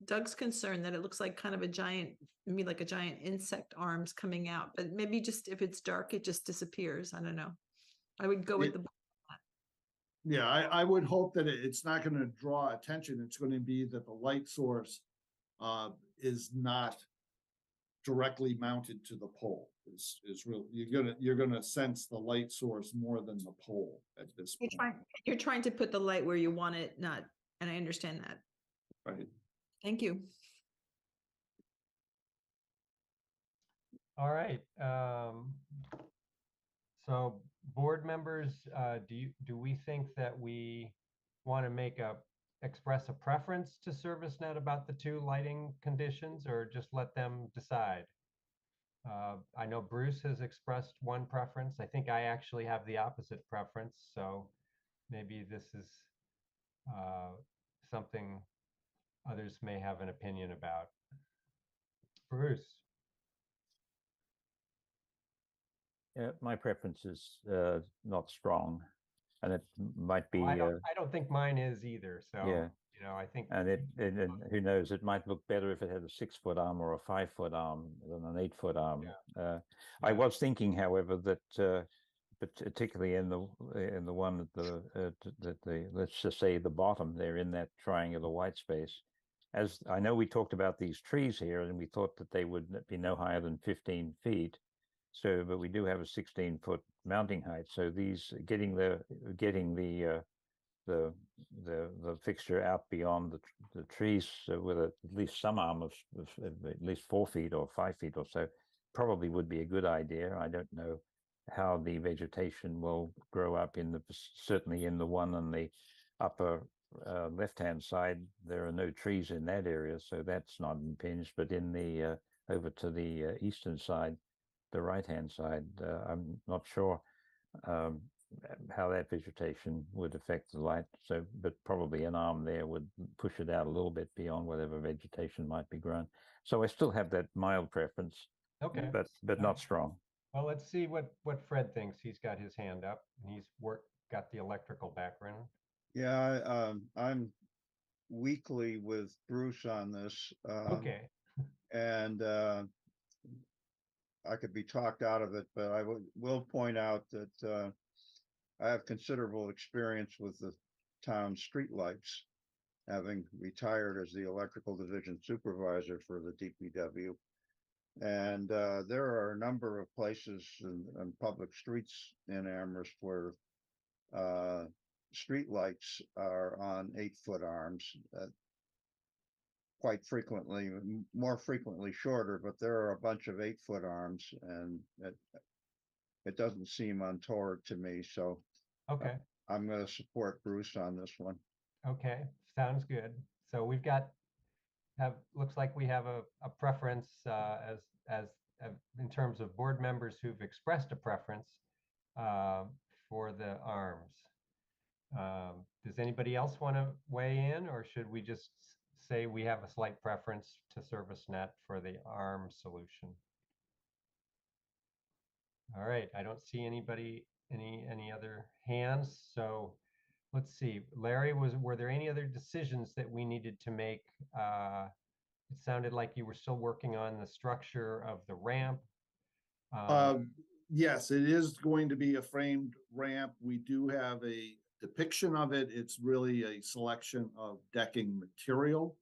Doug's concern that it looks like kind of a giant, maybe like a giant insect arms coming out, but maybe just if it's dark, it just disappears. I don't know. I would go with the. Yeah, I would hope that it's not going to draw attention. It's going to be that the light source is not directly mounted to the pole. Is real. You're gonna sense the light source more than the pole at this point. You're trying to put the light where you want it, not, and I understand that. Right. Thank you. All right. So board members. members, do we think that we want to express a preference to ServiceNet about the two lighting conditions, or just let them decide? I know Bruce has expressed one preference. I think I actually have the opposite preference, so maybe this is something others may have an opinion about. Bruce. My preference is not strong, and it might be. I don't think mine is either. So yeah, I think. And and who knows? It might look better if it had a 6-foot arm or a 5-foot arm than an 8-foot arm. Yeah. I was thinking, however, that particularly in the one at the let's just say the bottom there in that triangular white space, as I know we talked about these trees here, and we thought that they would be no higher than 15 feet. So, but we do have a 16-foot mounting height. So these getting the fixture out beyond the trees with at least some arm of at least 4 feet or 5 feet or so probably would be a good idea. I don't know how the vegetation will grow up certainly in the one on the upper left-hand side. There are no trees in that area, so that's not impinged. But in the over to the eastern side, the right-hand side, I'm not sure how that vegetation would affect the light. So, but probably an arm there would push it out a little bit beyond whatever vegetation might be grown. So I still have that mild preference, okay, but not strong. Well, let's see what Fred thinks. He's got his hand up, and he's got the electrical background. Yeah, I'm weakly with Bruce on this. Okay. And I could be talked out of it, but I will point out that I have considerable experience with the town streetlights, having retired as the electrical division supervisor for the DPW. And there are a number of places and public streets in Amherst where streetlights are on 8-foot arms. Quite frequently, more frequently shorter, but there are a bunch of 8-foot arms, and it doesn't seem untoward to me. So okay, I'm going to support Bruce on this one. Okay, sounds good. So we've looks like we have a preference as in terms of board members who've expressed a preference for the arms. Does anybody else want to weigh in, or should we just say we have a slight preference to ServiceNet for the ARM solution? All right, I don't see anybody, any other hands. So let's see, Larry, were there any other decisions that we needed to make? It sounded like you were still working on the structure of the ramp. Yes, it is going to be a framed ramp. We do have a depiction of it. It's really a selection of decking material.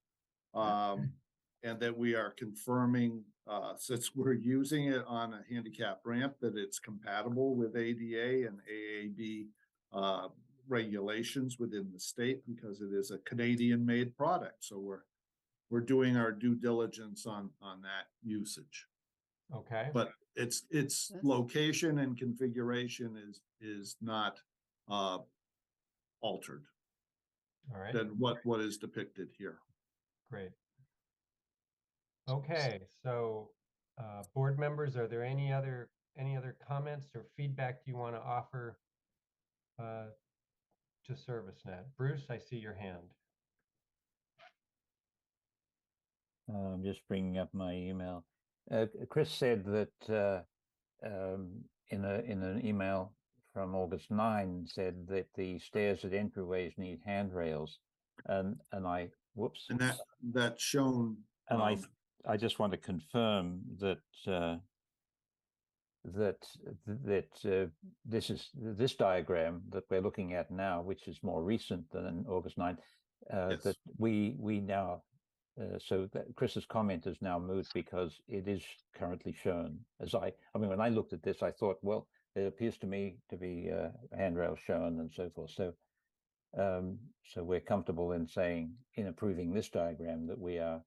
And that we are confirming, since we're using it on a handicap ramp, that it's compatible with ADA and AAB regulations within the state, because it is a Canadian-made product. So we're doing our due diligence on that usage. Okay. But its location and configuration is not altered. All right. Than what is depicted here. Great. Okay, so board members, are there any other comments or feedback you want to offer to ServiceNet? Bruce, I see your hand. I'm just bringing up my email. Chris said that in an email from August 9 said that the stairs at entryways need handrails, and I whoops. And that's shown. And I just want to confirm that this diagram that we're looking at now, which is more recent than August 9, yes. that we now. So that Chris's comment is now moot because it is currently shown as I mean, when I looked at this, I thought, well, it appears to me to be handrails shown and so forth. So, so we're comfortable in saying, in approving this diagram, that we are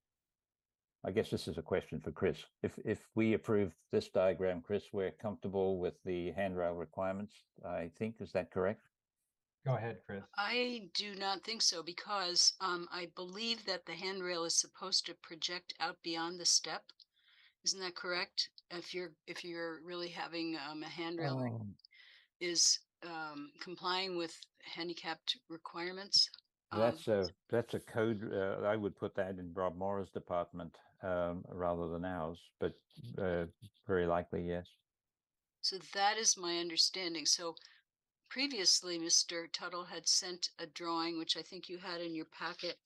I guess this is a question for Chris. If we approve this diagram, Chris, we're comfortable with the handrail requirements, I think. Is that correct? Go ahead, Chris. I do not think so because I believe that the handrail is supposed to project out beyond the step. Isn't that correct? If you're really having a handrail that is complying with handicapped requirements. That's a code. I would put that in Rob Morris' department rather than ours, but very likely yes. So that is my understanding. So previously, Mr. Tuttle had sent a drawing, which I think you had in your packet,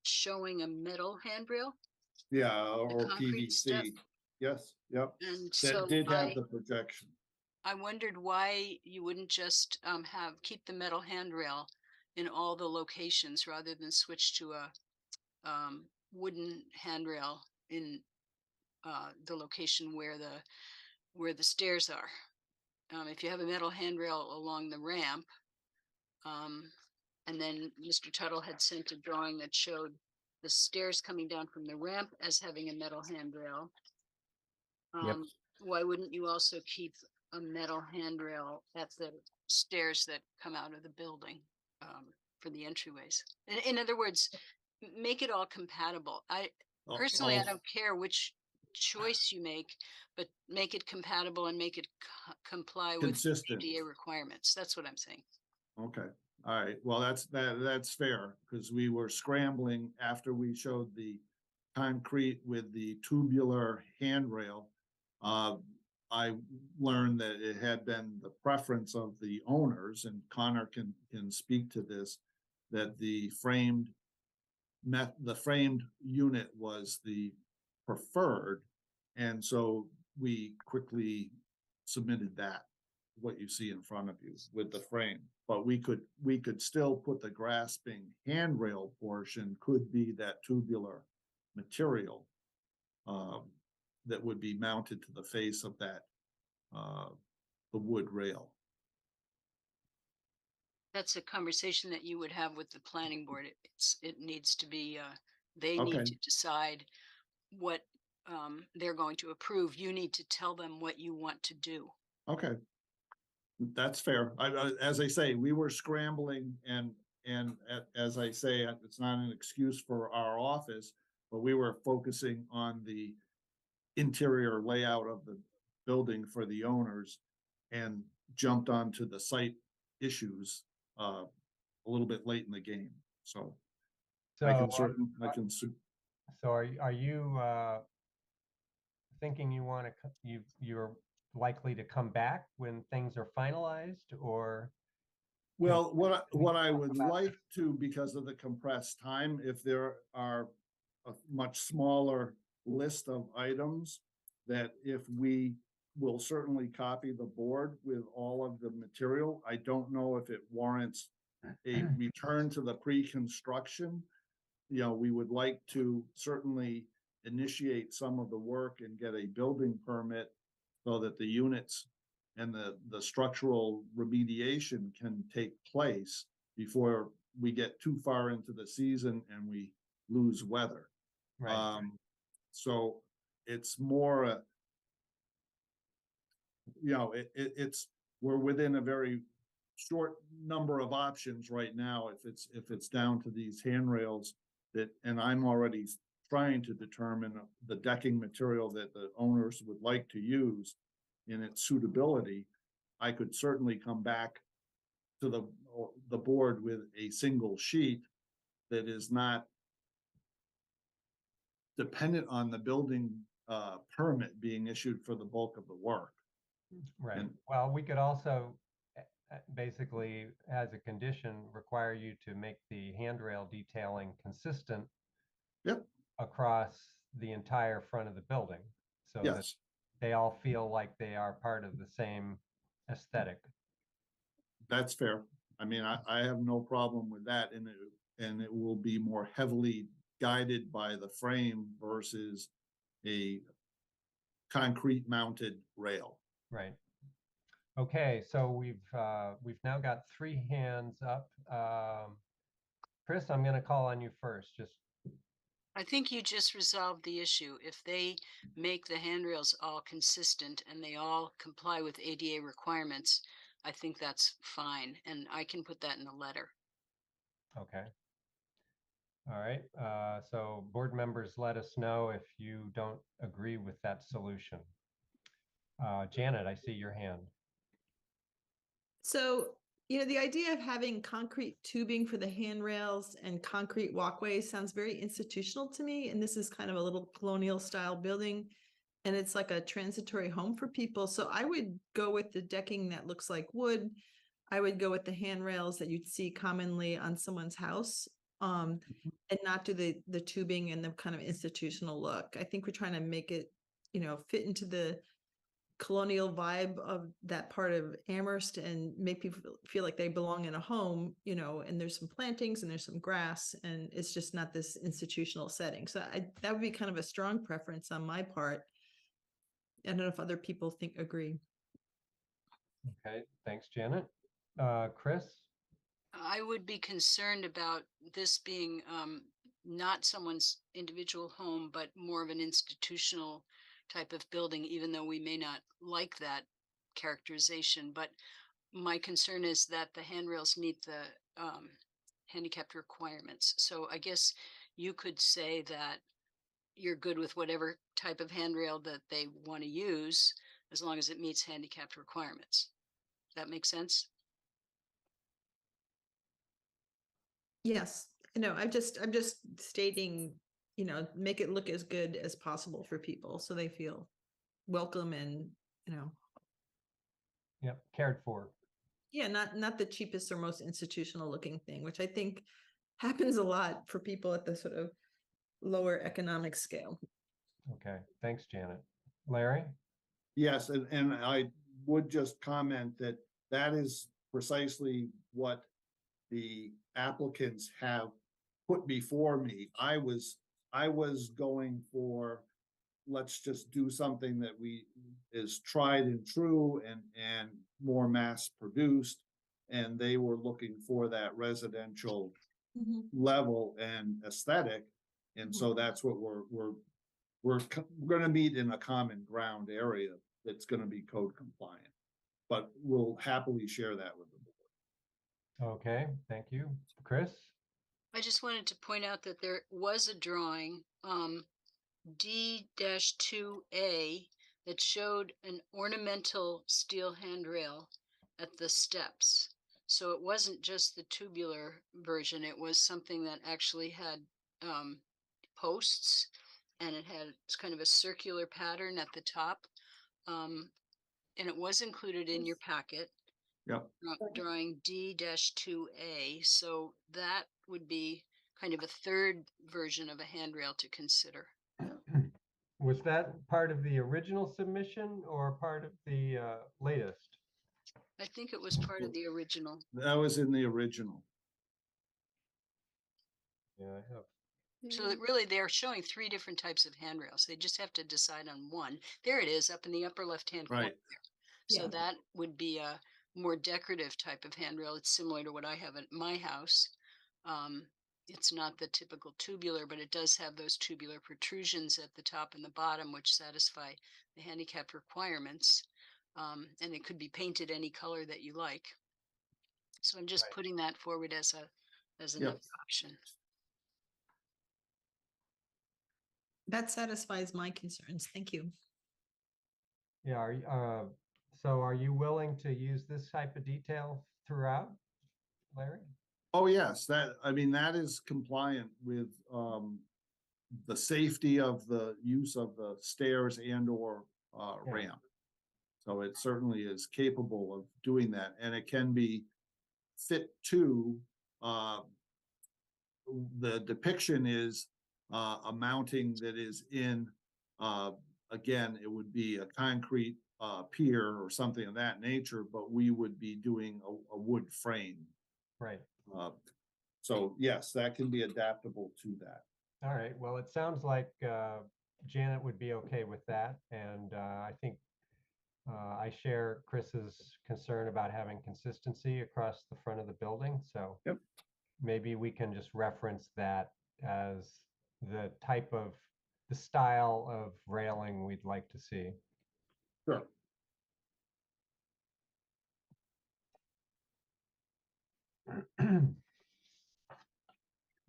showing a metal handrail. Yeah, or concrete step. PVC. Yes, yep. And so That did have the projection. I wondered why you wouldn't just keep the metal handrail in all the locations rather than switch to a wooden handrail in the location where the stairs are. If you have a metal handrail along the ramp, and then Mr. Tuttle had sent a drawing that showed the stairs coming down from the ramp as having a metal handrail. Yep. Why wouldn't you also keep a metal handrail at the stairs that come out of the building for the entryways? In other words, make it all compatible. Personally, I don't care which choice you make, but make it compatible and make it comply with Consistent. ADA requirements. That's what I'm saying. Okay, all right, well, that's fair, because we were scrambling after we showed the concrete with the tubular handrail. I learned that it had been the preference of the owners, and Connor can speak to this, that the framed unit was the preferred, and so we quickly submitted that, what you see in front of you with the frame. But we could still put the grasping handrail portion, could be that tubular material that would be mounted to the face of that the wood rail. That's a conversation that you would have with the planning board. It needs to be they need to decide what they're going to approve. You need to tell them what you want to do. Okay, that's fair. As I say, we were scrambling, and as I say, it's not an excuse for our office, but we were focusing on the interior layout of the building for the owners, and jumped onto the site issues a little bit late in the game. So I can So are you thinking you're likely to come back when things are finalized, or? Well, what I would like to, because of the compressed time, if there are a much smaller list of items, that if we will certainly copy the board with all of the material. I don't know if it warrants a return to the pre-construction. You know, we would like to certainly initiate some of the work and get a building permit so that the units and the structural remediation can take place before we get too far into the season and we lose weather. Right. So it's more, you know, it's we're within a very short number of options right now. If it's down to these handrails that, and I'm already trying to determine the decking material that the owners would like to use in its suitability, I could certainly come back to the board with a single sheet that is not dependent on the building permit being issued for the bulk of the work. Right. And, well, we could also basically, as a condition, require you to make the handrail detailing consistent yep. across the entire front of the building, so that Yes. they all feel like they are part of the same aesthetic. That's fair. I mean, I have no problem with that, and it will be more heavily guided by the frame versus a concrete mounted rail. Right. Okay, so we've now got 3 hands up. Chris, I'm going to call on you first. Just I think you just resolved the issue. If they make the handrails all consistent and they all comply with ADA requirements, I think that's fine, and I can put that in the letter. Okay. All right. So board members, let us know if you don't agree with that solution. Janet, I see your hand. So, the idea of having concrete tubing for the handrails and concrete walkways sounds very institutional to me. And this is kind of a little colonial style building. And it's like a transitory home for people. So I would go with the decking that looks like wood. I would go with the handrails that you'd see commonly on someone's house. And not do the tubing and the kind of institutional look. I think we're trying to make it, fit into the colonial vibe of that part of Amherst and make people feel like they belong in a home, and there's some plantings and there's some grass and it's just not this institutional setting. So that would be kind of a strong preference on my part. I don't know if other people agree. Okay, thanks, Janet. Chris? I would be concerned about this being not someone's individual home, but more of an institutional type of building, even though we may not like that characterization. But my concern is that the handrails meet the handicapped requirements. So I guess you could say that you're good with whatever type of handrail that they want to use, as long as it meets handicapped requirements. Does that make sense? Yes. I'm just stating, make it look as good as possible for people so they feel welcome and, Yep, cared for. yeah, not the cheapest or most institutional looking thing, which I think happens a lot for people at the sort of lower economic scale. Okay, thanks, Janet. Larry? Yes, and I would just comment that that is precisely what the applicants have put before me. I was going for, let's just do something that is tried and true and more mass produced. And they were looking for that residential level and aesthetic. And so that's what we're going to meet in a common ground area that's going to be code compliant, but we'll happily share that with the board. Okay, thank you. Chris? I just wanted to point out that there was a drawing, D-2A, that showed an ornamental steel handrail at the steps. So it wasn't just the tubular version, it was something that actually had posts, and it's kind of a circular pattern at the top. And it was included in your packet. Yep. Drawing D-2A. So that would be kind of a third version of a handrail to consider. Was that part of the original submission or part of the latest? I think it was part of the original. That was in the original. Yeah, I have. So that really they're showing 3 different types of handrails. They just have to decide on one. There it is up in the upper left-hand corner Right. there. So that would be a more decorative type of handrail. It's similar to what I have at my house. It's not the typical tubular, but it does have those tubular protrusions at the top and the bottom, which satisfy the handicap requirements. And it could be painted any color that you like. So I'm just putting that forward as another option. That satisfies my concerns. Thank you. Yeah, so are you willing to use this type of detail throughout, Larry? Oh, yes, that is compliant with the safety of the use of the stairs and or ramp. So it certainly is capable of doing that, and it can be fit to the depiction is a mounting that is in again, it would be a concrete pier or something of that nature, but we would be doing a wood frame. Right. So yes, that can be adaptable to that. All right. Well, it sounds like Janet would be okay with that. And I think I share Chris's concern about having consistency across the front of the building. So maybe we can just reference that as the type of, the style of railing we'd like to see. Sure.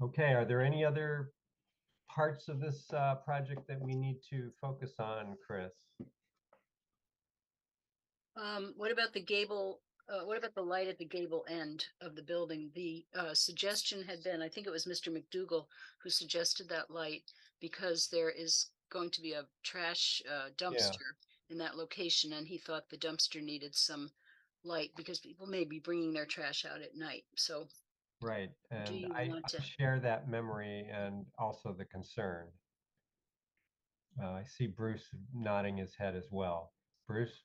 Okay, are there any other parts of this project that we need to focus on, Chris? What about the gable? What about the light at the gable end of the building? The suggestion had been, I think it was Mr. McDougall who suggested that light because there is going to be a trash dumpster in that location, and he thought the dumpster needed some light because people may be bringing their trash out at night. So, Right, do and you I want to? share that memory and also the concern. I see Bruce nodding his head as well. Bruce?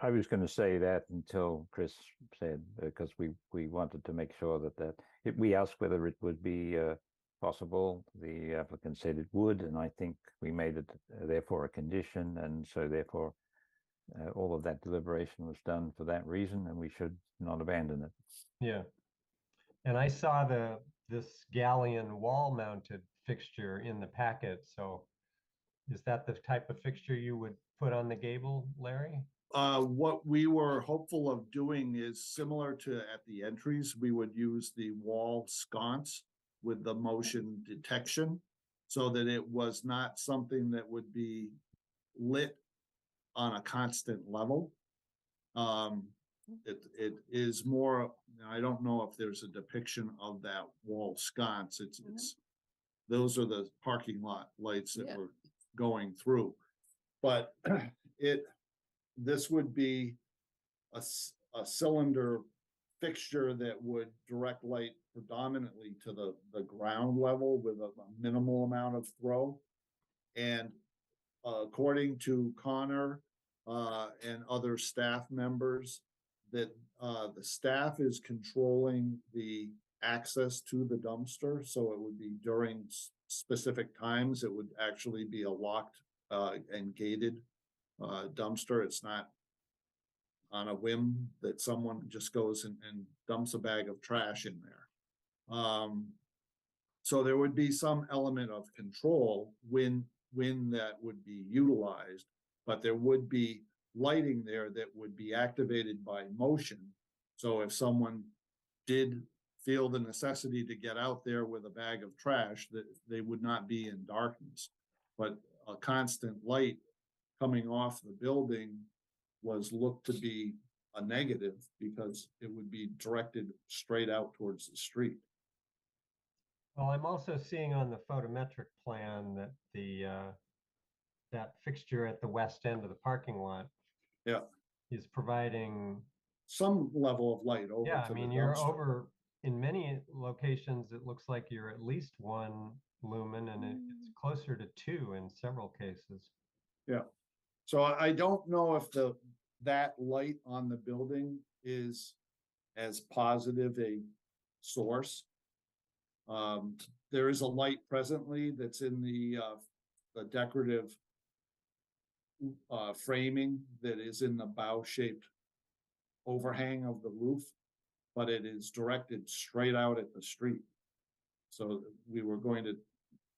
I was going to say that until Chris said, because we wanted to make sure that we asked whether it would be possible. The applicant said it would, and I think we made it therefore a condition, and so therefore all of that deliberation was done for that reason, and we should not abandon it. Yeah. And I saw this galleon wall-mounted fixture in the packet, so is that the type of fixture you would put on the gable, Larry? What we were hopeful of doing is similar to at the entries, we would use the wall sconce with the motion detection so that it was not something that would be lit on a constant level. It is more, I don't know if there's a depiction of that wall sconce. It's those are the parking lot lights that we're going through. But this would be a cylinder fixture that would direct light predominantly to the ground level with a minimal amount of throw. And according to Connor and other staff members, that the staff is controlling the access to the dumpster. So it would be during specific times, it would actually be a locked and gated dumpster. It's not on a whim that someone just goes and dumps a bag of trash in there. So there would be some element of control when that would be utilized, but there would be lighting there that would be activated by motion. So if someone did feel the necessity to get out there with a bag of trash, that they would not be in darkness. But a constant light coming off the building was looked to be a negative because it would be directed straight out towards the street. Well, I'm also seeing on the photometric plan that that fixture at the west end of the parking lot is providing some level of light over yeah, to I mean, the you're dumpster. over in many locations, it looks like you're at least 1 lumen and it's closer to 2 in several cases. Yeah. So I don't know if that light on the building is as positive a source. There is a light presently that's in the decorative framing that is in the bow-shaped overhang of the roof, but it is directed straight out at the street. So we were going to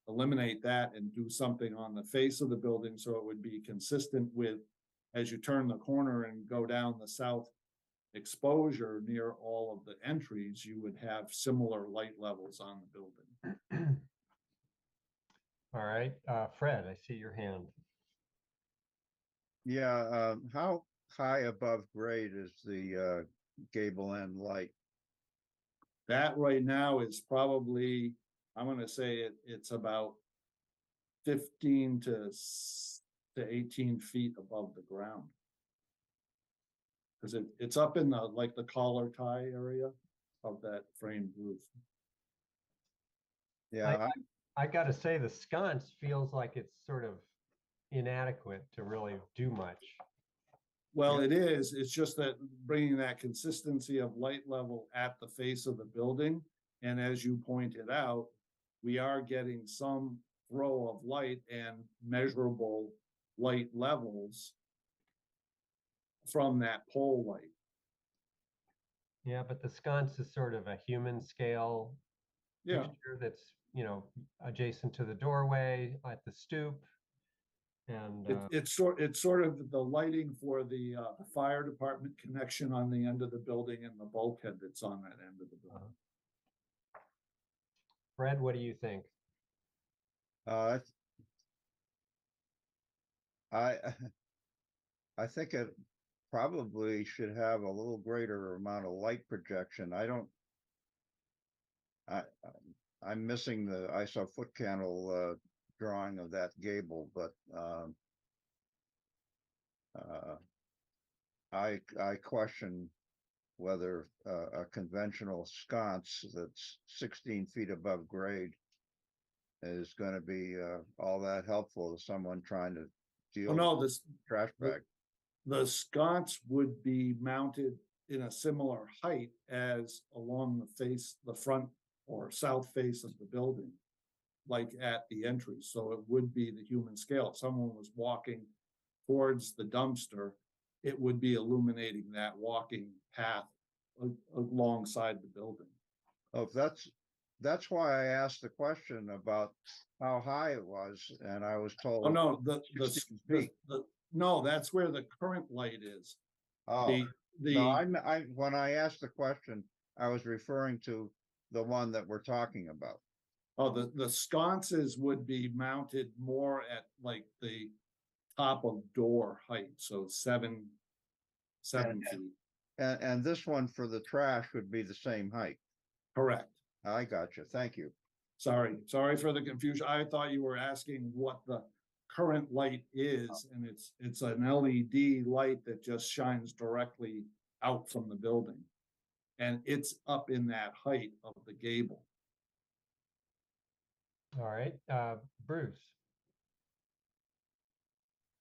eliminate that and do something on the face of the building so it would be consistent with, as you turn the corner and go down the south exposure near all of the entries, you would have similar light levels on the building. All right, Fred, I see your hand. Yeah, how high above grade is the gable end light? That right now is probably, I'm gonna say it's about 15 to 18 feet above the ground. Because it's up in the collar tie area of that framed roof. Yeah, I gotta say the sconce feels like it's sort of inadequate to really do much. Well, it is. It's just that bringing that consistency of light level at the face of the building. And as you pointed out, we are getting some throw of light and measurable light levels from that pole light. Yeah, but the sconce is sort of a human scale fixture that's adjacent to the doorway at the stoop. And It's sort of the lighting for the fire department connection on the end of the building and the bulkhead that's on that end of the building. Fred, what do you think? I I think it probably should have a little greater amount of light projection. I'm missing the ISO foot candle drawing of that gable, but I question whether a conventional sconce that's 16 feet above grade is going to be all that helpful to someone trying to deal Oh, no, with this trash bag. the sconce would be mounted in a similar height as along the front or south face of the building, like at the entry. So it would be the human scale. If someone was walking towards the dumpster, it would be illuminating that walking path alongside the building. Oh, that's why I asked the question about how high it was, and I was told. Oh, no, 16 feet. no, that's where the current light is. Oh, no, when I asked the question, I was referring to the one that we're talking about. Oh, the sconces would be mounted more at like the top of door height, so seven feet. And this one for the trash would be the same height. Correct. I got you. Thank you. Sorry for the confusion. I thought you were asking what the current light is, and it's an LED light that just shines directly out from the building. And it's up in that height of the gable. All right, Bruce.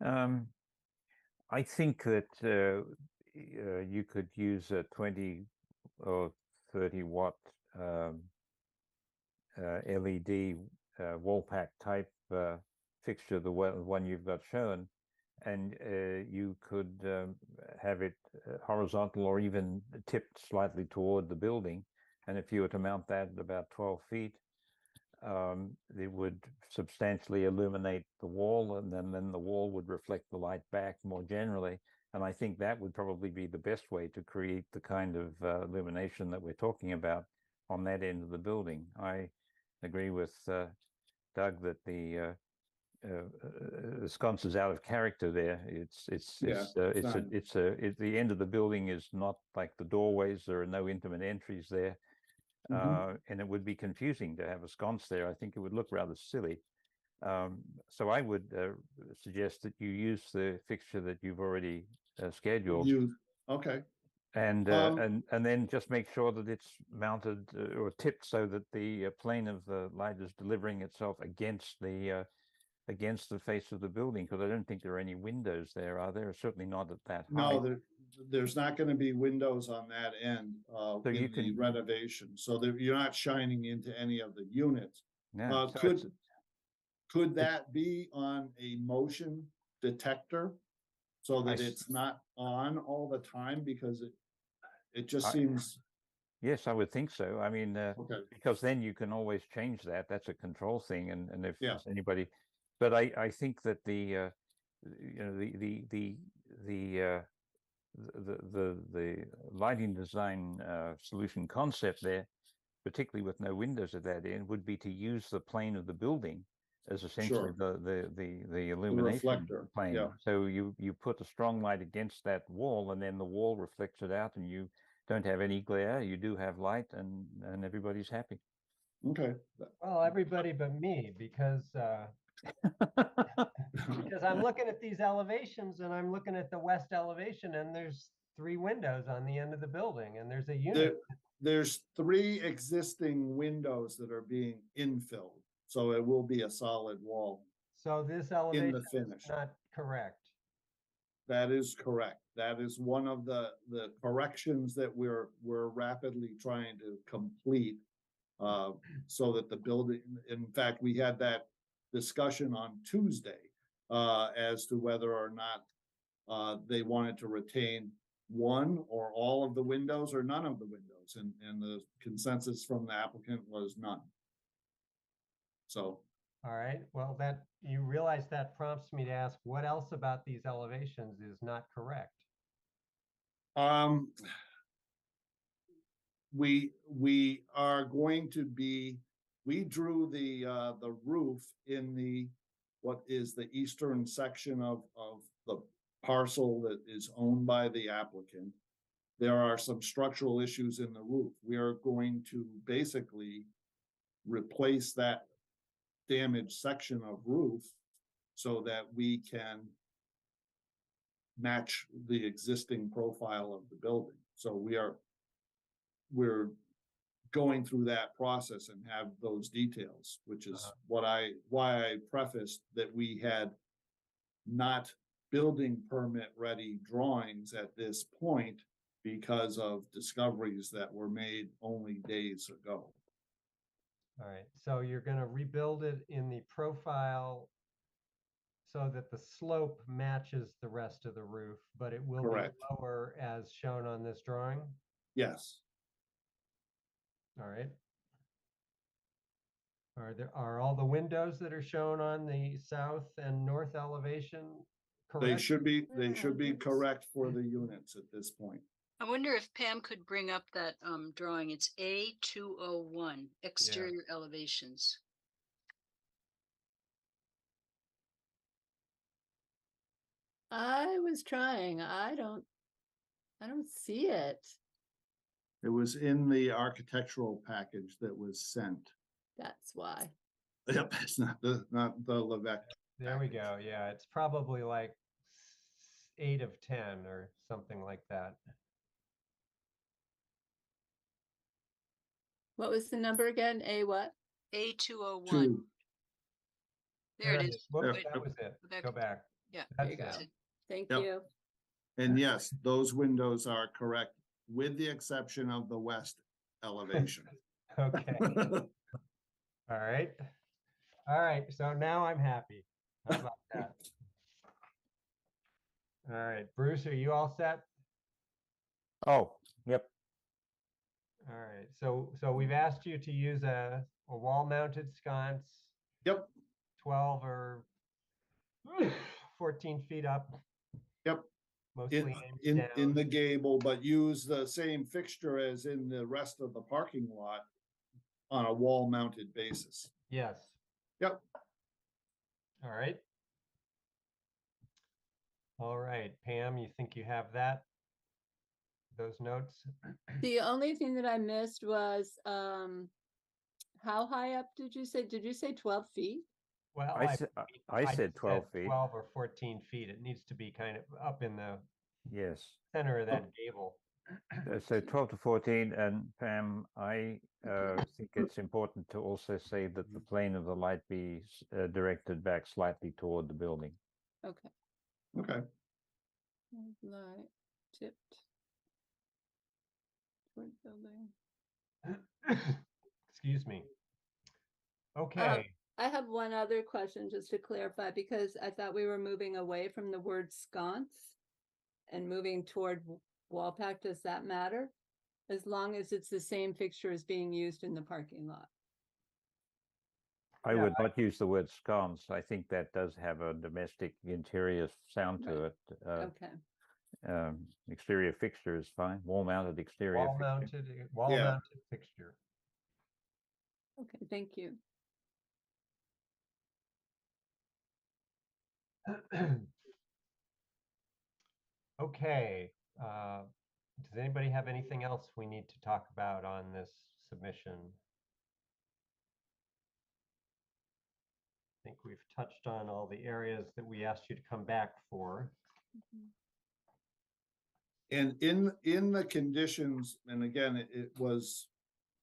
I think that you could use a 20 or 30 watt LED wall pack type fixture, the one you've got shown, and you could have it horizontal or even tipped slightly toward the building. And if you were to mount that at about 12 feet, it would substantially illuminate the wall, and then the wall would reflect the light back more generally. And I think that would probably be the best way to create the kind of illumination that we're talking about on that end of the building. I agree with Doug that the sconce is out of character there. The end of the building is not like the doorways. There are no intimate entries there. And it would be confusing to have a sconce there. I think it would look rather silly. So I would suggest that you use the fixture that you've already scheduled. Okay. And then just make sure that it's mounted or tipped so that the plane of the light is delivering itself against the face of the building, because I don't think there are any windows there, are there? Certainly not at that height. No, there's not going to be windows on that end in the renovation, so you're not shining into any of the units. Yeah, could that be on a motion detector so that it's not on all the time, because it just seems. Yes, I would think so. I mean, okay. Because then you can always change that. That's a control thing, and if Yeah. anybody, but I think that the lighting design solution concept there, particularly with no windows at that end, would be to use the plane of the building as essentially the illumination plane. Yeah. So you put a strong light against that wall, and then the wall reflects it out, and you don't have any glare. You do have light, and everybody's happy. Okay. Well, everybody but me, because I'm looking at these elevations, and I'm looking at the west elevation, and there's 3 windows on the end of the building, and there's a unit. There's 3 existing windows that are being infilled, so it will be a solid wall. So this elevation in the finish. is not correct. That is correct. That is one of the corrections that we're rapidly trying to complete, so that the building. In fact, we had that discussion on Tuesday as to whether or not they wanted to retain one or all of the windows or none of the windows, and the consensus from the applicant was none. So, All right, well, that, you realize that prompts me to ask, what else about these elevations is not correct? um, we are going to be, we drew the roof in what is the eastern section of the parcel that is owned by the applicant. There are some structural issues in the roof. We are going to basically replace that damaged section of roof so that we can match the existing profile of the building. So we're going through that process and have those details, which is why I prefaced that we had not building permit ready drawings at this point because of discoveries that were made only days ago. All right, so you're gonna rebuild it in the profile so that the slope matches the rest of the roof, but it will be Correct. lower as shown on this drawing? Yes, All right. Are all the windows that are shown on the south and north elevation they correct? should be correct for the units at this point. I wonder if Pam could bring up that drawing. It's A201, exterior elevations. I was trying. I don't see it. It was in the architectural package that was sent. That's why. Yep, it's not the Levesque. There we go. Yeah, it's probably like 8 of 10 or something like that. What was the number again? A what? A201. Two. There it is. Whoops, Wait, that was it. back. Go back. Yeah, There you That's go. it. Thank Yep. you. And yes, those windows are correct, with the exception of the west elevation. Okay. All right. All right. So now I'm happy. How about that? All right. Bruce, are you all set? Oh, yep. All right. So we've asked you to use a wall mounted sconce, Yep, 12 or 14 feet up, yep. mostly aimed In down. the gable, but use the same fixture as in the rest of the parking lot on a wall mounted basis. Yes. Yep. All right. All right, Pam, you think you have that? Those notes? The only thing that I missed was how high up did you say? Did you say 12 feet? Well, I said just 12 feet. 12 or 14 feet. It needs to be kind of up in the Yes. center of that gable. So 12 to 14, and Pam, I think it's important to also say that the plane of the light be directed back slightly toward the building. Okay. Okay. Light tipped toward building. Excuse me. Okay. I have one other question just to clarify, because I thought we were moving away from the word sconce and moving toward wall pack. Does that matter? As long as it's the same fixture as being used in the parking lot. I would not use the word sconce. I think that does have a domestic interior sound to it. Okay. Exterior fixture is fine. Wall mounted exterior fixture. Wall mounted fixture. Okay, thank you. Okay. Does anybody have anything else we need to talk about on this submission? I think we've touched on all the areas that we asked you to come back for. And in the conditions, and again, it was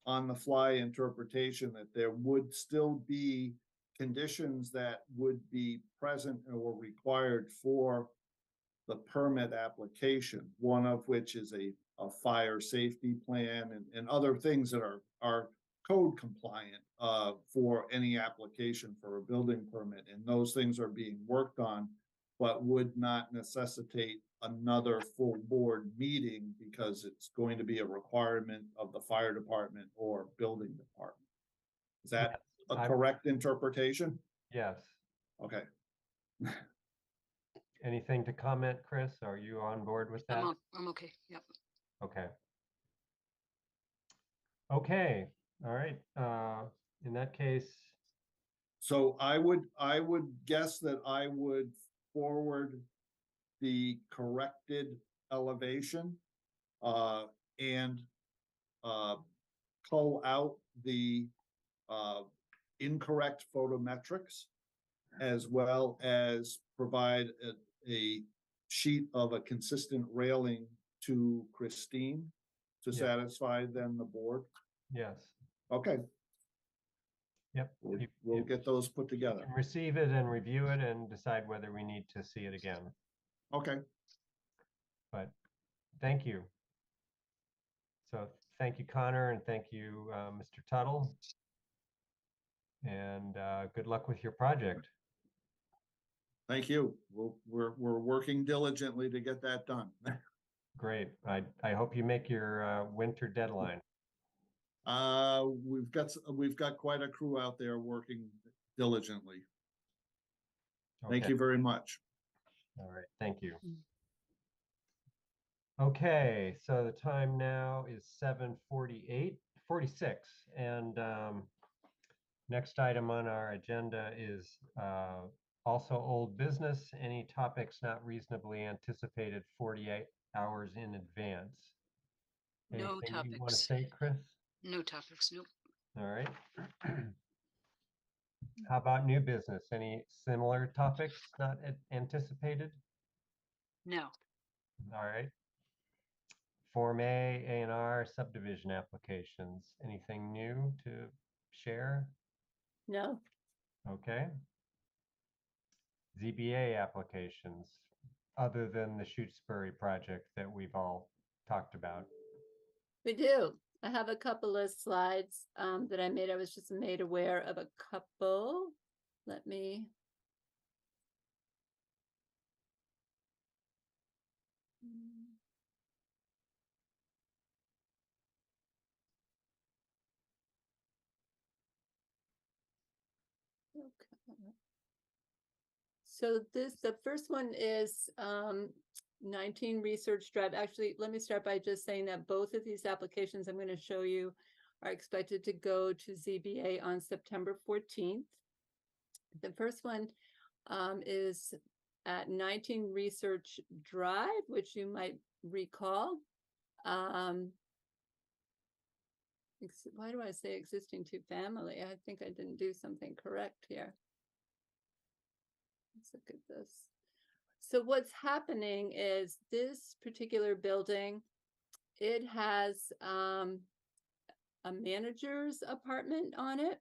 on the fly interpretation that there would still be conditions that would be present or required for the permit application, one of which is a fire safety plan and other things that are code compliant for any application for a building permit. And those things are being worked on, but would not necessitate another full board meeting because it's going to be a requirement of the fire department or building department. Is that a I'm- correct interpretation? Yes. Okay. Anything to comment, Chris? Are you on board with that? I'm okay. Yep. Okay. Okay, all right. In that case, So I would guess that I would forward the corrected elevation and cull out the incorrect photometrics, as well as provide a sheet of a consistent railing to Christine to Yeah. satisfy then the board. yes. Okay, Yep. we'll You get those put together. can receive it and review it and decide whether we need to see it again. Okay, But thank you. So thank you, Connor, and thank you, Mr. Tuttle. And good luck with your project. thank you. We're working diligently to get that done. Great. I hope you make your winter deadline. We've got quite a crew out there working diligently. Thank Okay. you very much. All right. Thank you. Okay, so the time now is 7:46, and next item on our agenda is also old business. Any topics not reasonably anticipated 48 hours in advance. No Anything you want to topics. say, Chris? No topics. Nope. All right. How about new business? Any similar topics not anticipated? No. All right. Form A&R subdivision applications. Anything new to share? No, Okay. ZBA applications, other than the Shutesbury project that we've all talked about. we do. I have a couple of slides that I made. I was just made aware of a couple. Let me. Okay. So the first one is 19 Research Drive. Actually, let me start by just saying that both of these applications I'm going to show you are expected to go to ZBA on September 14th. The first one is at 19 Research Drive, which you might recall. Why do I say existing two family? I think I didn't do something correct here. Let's look at this. So what's happening is this particular building, it has a manager's apartment on it,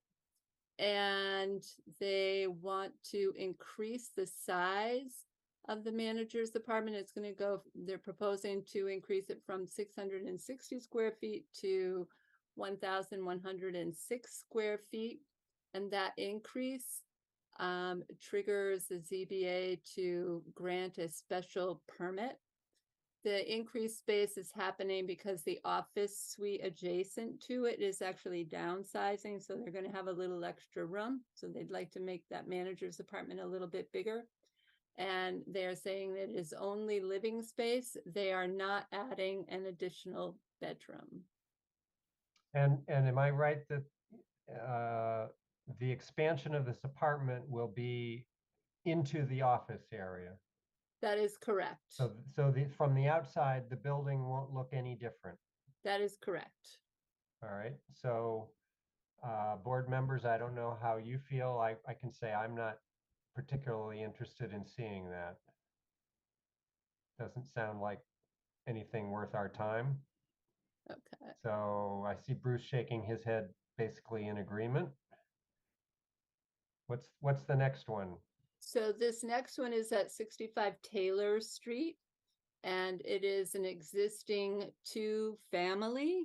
and they want to increase the size of the manager's apartment. It's going to go, they're proposing to increase it from 660 square feet to 1,106 square feet. And that increase triggers the ZBA to grant a special permit. The increased space is happening because the office suite adjacent to it is actually downsizing. So they're going to have a little extra room. So they'd like to make that manager's apartment a little bit bigger. And they're saying that it is only living space. They are not adding an additional bedroom. And am I right that the expansion of this apartment will be into the office area? That is correct. So from the outside, the building won't look any different. That is correct. All right. So board members, I don't know how you feel. I can say I'm not particularly interested in seeing that. Doesn't sound like anything worth our time. Okay. So I see Bruce shaking his head basically in agreement. What's the next one? So this next one is at 65 Taylor Street, and it is an existing two-family.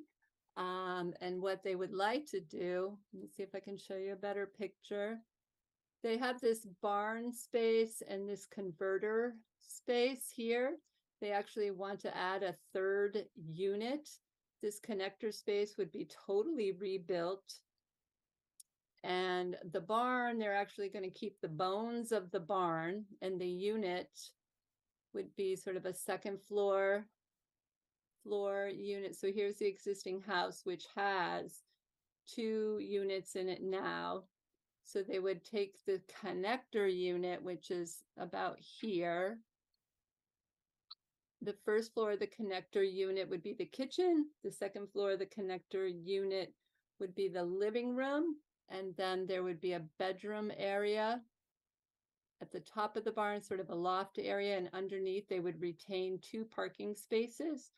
And what they would like to do, let me see if I can show you a better picture. They have this barn space and this converter space here. They actually want to add a third unit. This connector space would be totally rebuilt. And the barn, they're actually going to keep the bones of the barn, and the unit would be sort of a second floor unit. So here's the existing house, which has 2 units in it now. So they would take the connector unit, which is about here. The first floor of the connector unit would be the kitchen. The second floor of the connector unit would be the living room. And then there would be a bedroom area at the top of the barn, sort of a loft area. And underneath, they would retain 2 parking spaces.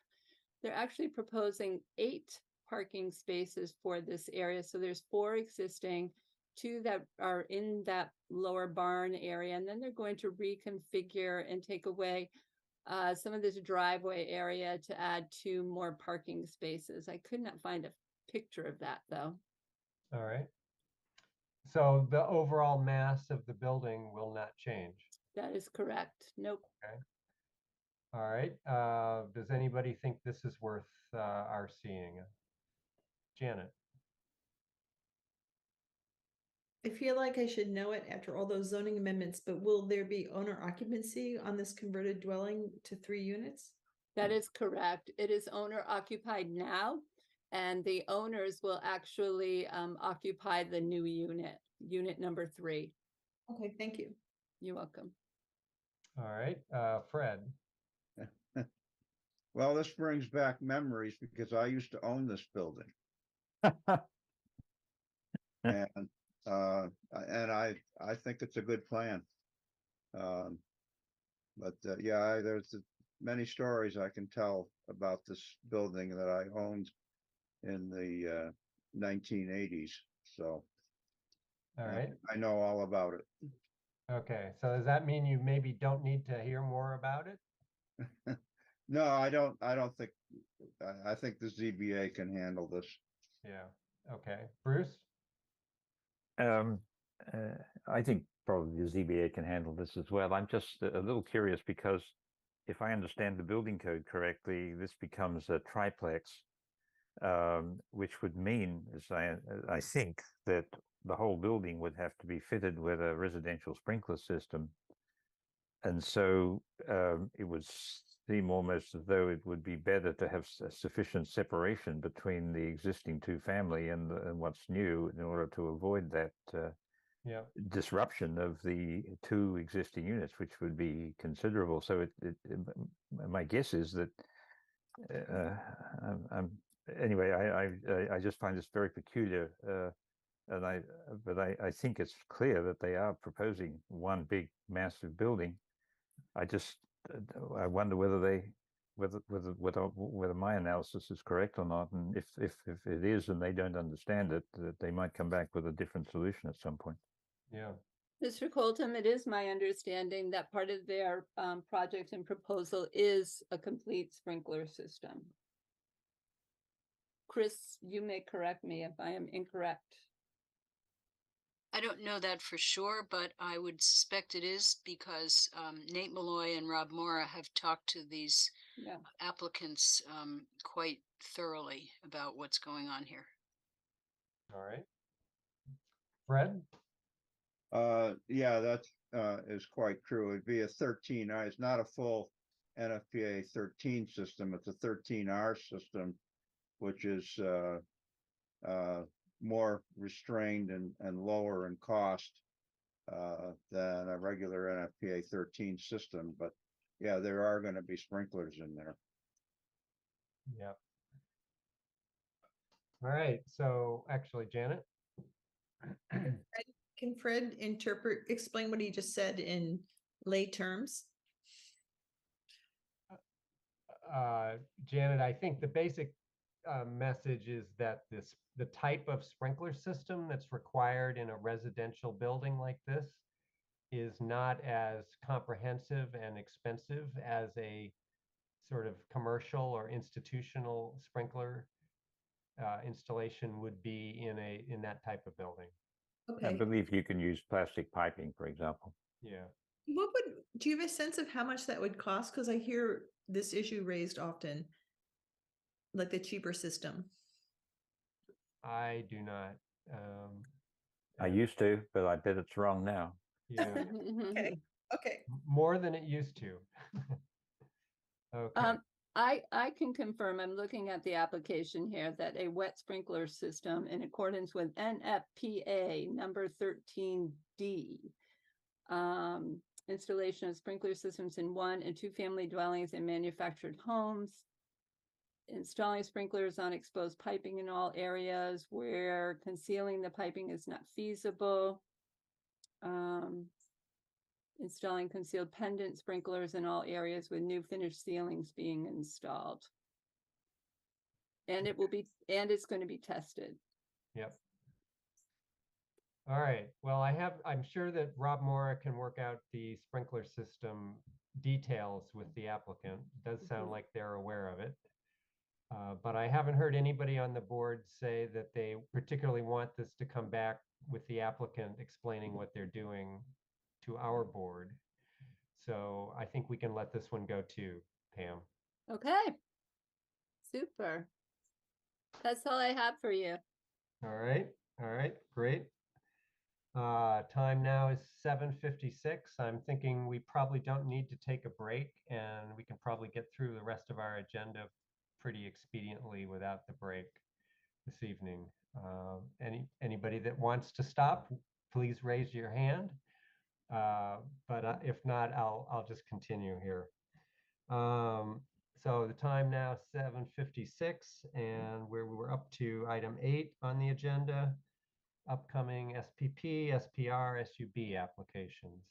They're actually proposing 8 parking spaces for this area. So there's 4 existing, 2 that are in that lower barn area. And then they're going to reconfigure and take away some of this driveway area to add 2 more parking spaces. I could not find a picture of that, though. All right. So the overall mass of the building will not change. That is correct. Nope. Okay. All right. Does anybody think this is worth our seeing? Janet? I feel like I should know it after all those zoning amendments, but will there be owner occupancy on this converted dwelling to 3 units? That is correct. It is owner occupied now, and the owners will actually occupy the new unit number 3. Okay, thank you. You're welcome. All right. Fred? Well, this brings back memories because I used to own this building. And I think it's a good plan. But yeah, there's many stories I can tell about this building that I owned in the 1980s. So All right. I know all about it. Okay. So does that mean you maybe don't need to hear more about it? No, I don't think, I think the ZBA can handle this. Yeah. Okay. Bruce? I think probably the ZBA can handle this as well. I'm just a little curious because if I understand the building code correctly, this becomes a triplex, which would mean, as I think, that the whole building would have to be fitted with a residential sprinkler system. And so it would seem almost as though it would be better to have sufficient separation between the existing 2 family and what's new in order to avoid that disruption of the 2 existing units, which would be considerable. So my guess is that anyway, I just find this very peculiar. But I think it's clear that they are proposing one big massive building. I wonder whether my analysis is correct or not, and if it is and they don't understand it, that they might come back with a different solution at some point. Yeah. Mr. Colton, it is my understanding that part of their project and proposal is a complete sprinkler system. Chris, you may correct me if I am incorrect. I don't know that for sure, but I would suspect it is because Nate Malloy and Rob Mora have talked to these applicants quite thoroughly about what's going on here. All right. Fred? Yeah, that is quite true. It'd be a 13R. It's not a full NFPA 13 system. It's a 13R system, which is more restrained and lower in cost than a regular NFPA 13 system. But yeah, there are going to be sprinklers in there. Yep. All right. So actually, Janet? Can Fred explain what he just said in lay terms? Janet, I think the basic message is that the type of sprinkler system that's required in a residential building like this is not as comprehensive and expensive as a sort of commercial or institutional sprinkler installation would be in that type of building. Okay. I believe you can use plastic piping, for example. Yeah. Do you have a sense of how much that would cost? Because I hear this issue raised often, like the cheaper system. I do not. I used to, but I bet it's wrong now. Yeah, Okay, okay. more than it used to. Okay. I can confirm, I'm looking at the application here, that a wet sprinkler system in accordance with NFPA number 13D. Installation of sprinkler systems in 1- and 2-family dwellings and manufactured homes. Installing sprinklers on exposed piping in all areas where concealing the piping is not feasible. Installing concealed pendant sprinklers in all areas with new finished ceilings being installed. And it's going to be tested. Yep. All right. Well, I'm sure that Rob Mora can work out the sprinkler system details with the applicant. It does sound like they're aware of it. But I haven't heard anybody on the board say that they particularly want this to come back with the applicant explaining what they're doing to our board. So I think we can let this one go too, Pam. Okay. Super. That's all I have for you. All right. All right. Great. Time now is 7:56. I'm thinking we probably don't need to take a break, and we can probably get through the rest of our agenda pretty expediently without the break this evening. Anybody that wants to stop, please raise your hand. But if not, I'll just continue here. So the time now 7:56, and we're up to item 8 on the agenda. Upcoming SPP, SPR, SUB applications.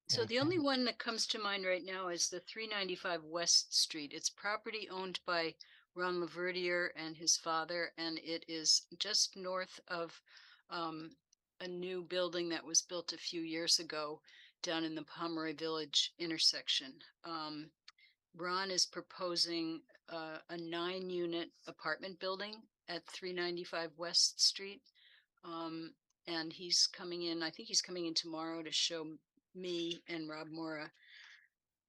So the only one that comes to mind right now is the 395 West Street. It's property owned by Ron Laverdier and his father, and it is just north of a new building that was built a few years ago down in the Pomeroy Village intersection. Ron is proposing a 9-unit apartment building at 395 West Street. And he's coming in, I think he's coming in tomorrow to show me and Rob Mora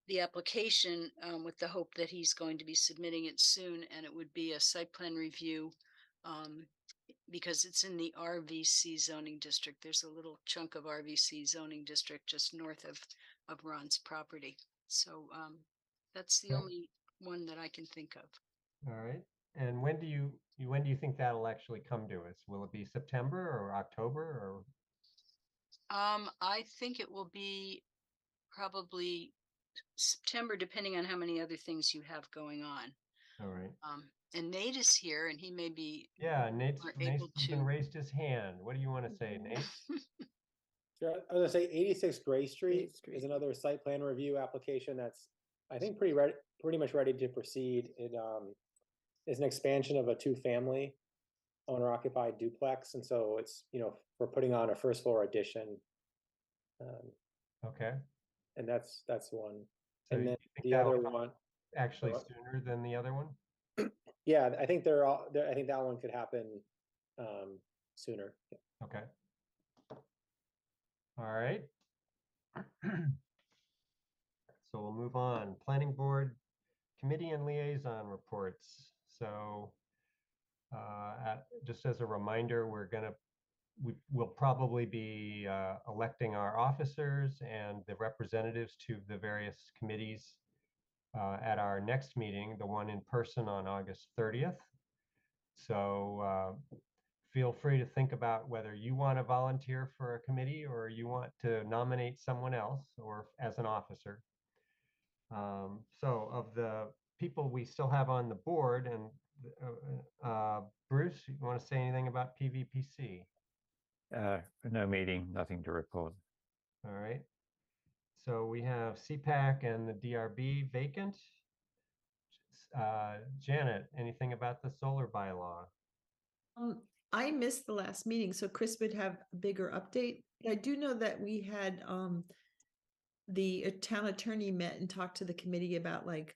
the application, with the hope that he's going to be submitting it soon, and it would be a site plan review, because it's in the RVC zoning district. There's a little chunk of RVC zoning district just north of Ron's property. So that's the only one that I can think of. All right. And when do you think that'll actually come to us? Will it be September or October or? I think it will be probably September, depending on how many other things you have going on. All right. And Nate is here, and he may be Nate's able even to raised his hand. What do you want to say, Nate? Sure. I was gonna say 86 Gray Street Street. is another site plan review application that's, I think, pretty much ready to proceed. It is an expansion of a 2-family owner occupied duplex, and so it's, we're putting on a first floor addition. Okay. And that's one. So And you then think the that'll other come one, actually what? sooner than the other one? Yeah, I think I think that one could happen sooner. Yeah. Okay. All right. So we'll move on. Planning Board Committee and Liaison Reports. So just as a reminder, we'll probably be electing our officers and the representatives to the various committees at our next meeting, the one in person on August 30th. So feel free to think about whether you want to volunteer for a committee or you want to nominate someone else or as an officer. So of the people we still have on the board, and Bruce, you want to say anything about PVPC? No meeting, nothing to report. All right. So we have CPAC and the DRB vacant. Janet, anything about the solar bylaw? I missed the last meeting, so Chris would have a bigger update. I do know that we had the town attorney met and talked to the committee about, like,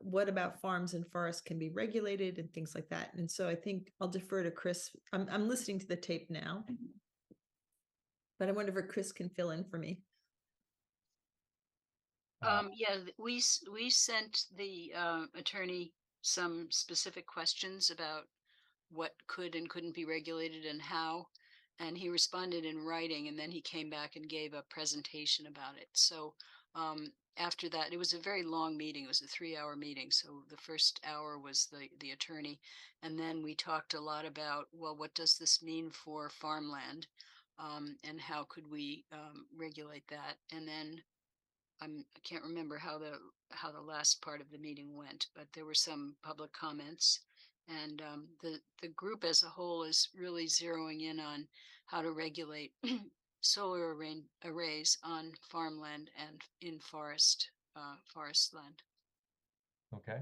what about farms and forests can be regulated and things like that. And so I think I'll defer to Chris. I'm listening to the tape now, but I wonder if Chris can fill in for me. Yeah, we sent the attorney some specific questions about what could and couldn't be regulated and how. and he responded in writing, and then he came back and gave a presentation about it. So after that, it was a very long meeting. It was a 3-hour meeting. So the first hour was the attorney, and then we talked a lot about, well, what does this mean for farmland, and how could we regulate that? And then I can't remember how the last part of the meeting went, but there were some public comments, and the group as a whole is really zeroing in on how to regulate solar arrays on farmland and in forest land. Okay.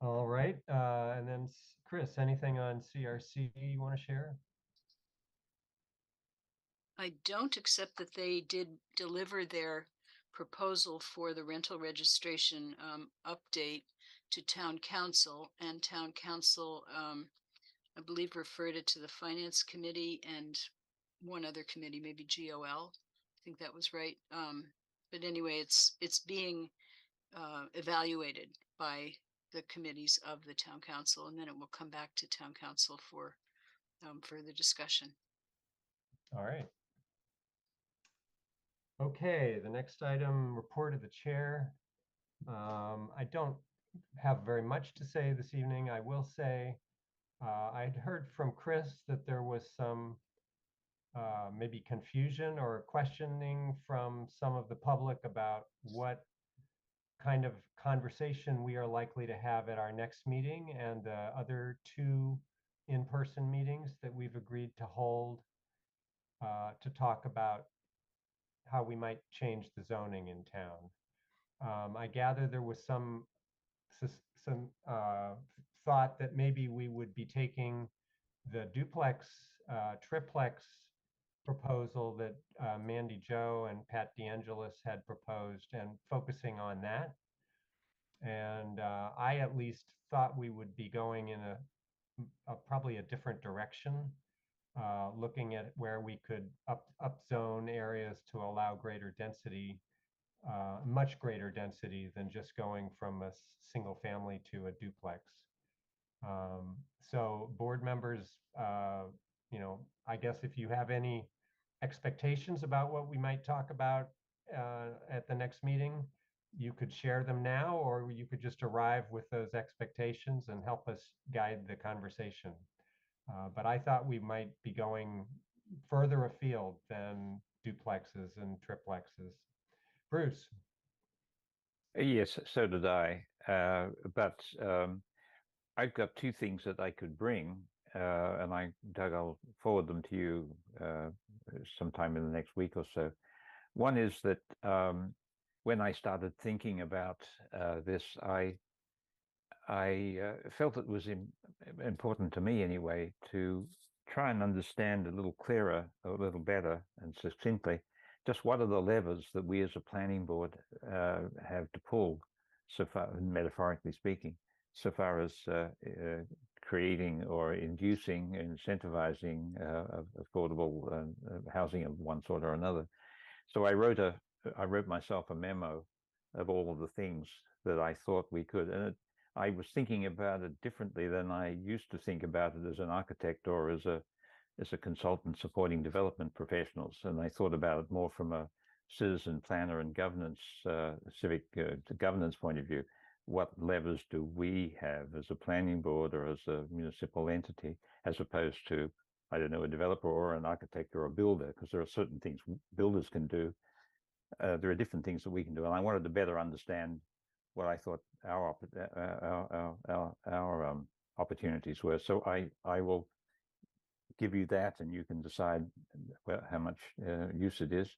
All right. And then Chris, anything on CRC you want to share? I don't, accept that they did deliver their proposal for the rental registration update to town council, and town council, I believe, referred it to the finance committee and one other committee, maybe GOL. I think that was right. But anyway, it's being evaluated by the committees of the town council, and then it will come back to town council for further discussion. All right. Okay, the next item, report of the chair. I don't have very much to say this evening. I will say I'd heard from Chris that there was some maybe confusion or questioning from some of the public about what kind of conversation we are likely to have at our next meeting and the other 2 in-person meetings that we've agreed to hold to talk about how we might change the zoning in town. I gather there was some thought that maybe we would be taking the duplex, triplex proposal that Mandy Joe and Pat DeAngelis had proposed and focusing on that. And I at least thought we would be going in probably a different direction, looking at where we could upzone areas to allow greater density, much greater density than just going from a single family to a duplex. So board members, I guess if you have any expectations about what we might talk about at the next meeting, you could share them now, or you could just arrive with those expectations and help us guide the conversation. But I thought we might be going further afield than duplexes and triplexes. Bruce. Yes, so did I. But I've got 2 things that I could bring, and Doug, I'll forward them to you sometime in the next week or so. One is that when I started thinking about this, I felt it was important to me anyway to try and understand a little clearer, a little better and succinctly, just what are the levers that we as a planning board have to pull, so far, metaphorically speaking, so far as creating or inducing, incentivizing affordable housing of one sort or another. So I wrote myself a memo of all of the things that I thought we could, and I was thinking about it differently than I used to think about it as an architect or as a consultant supporting development professionals. And I thought about it more from a citizen planner and governance, civic governance point of view. What levers do we have as a planning board or as a municipal entity, as opposed to, I don't know, a developer or an architect or a builder? Because there are certain things builders can do. There are different things that we can do. And I wanted to better understand what I thought our opportunities were. So I will give you that, and you can decide how much use it is.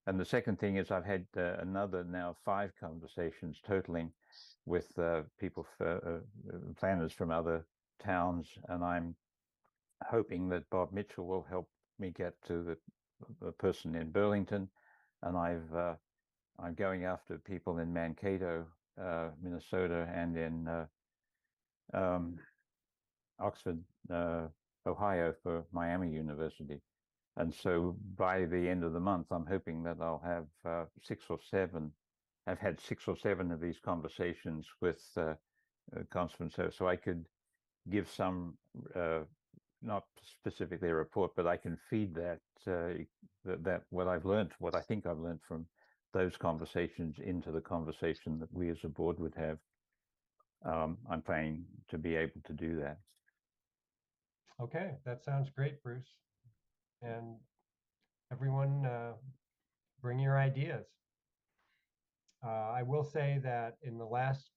And the second thing is I've had another now 5 conversations totaling with people, planners from other towns, and I'm hoping that Bob Mitchell will help me get to the person in Burlington, and I'm going after people in Mankato, Minnesota, and in Oxford, Ohio for Miami University. And so by the end of the month, I'm hoping that I'll have 6 or 7. I've had 6 or 7 of these conversations with constituents, so I could give some not specifically a report, but I can feed that that what I've learned, what I think I've learned from those conversations into the conversation that we as a board would have. I'm planning to be able to do that. Okay, that sounds great, Bruce. And everyone, bring your ideas. I will say that in the last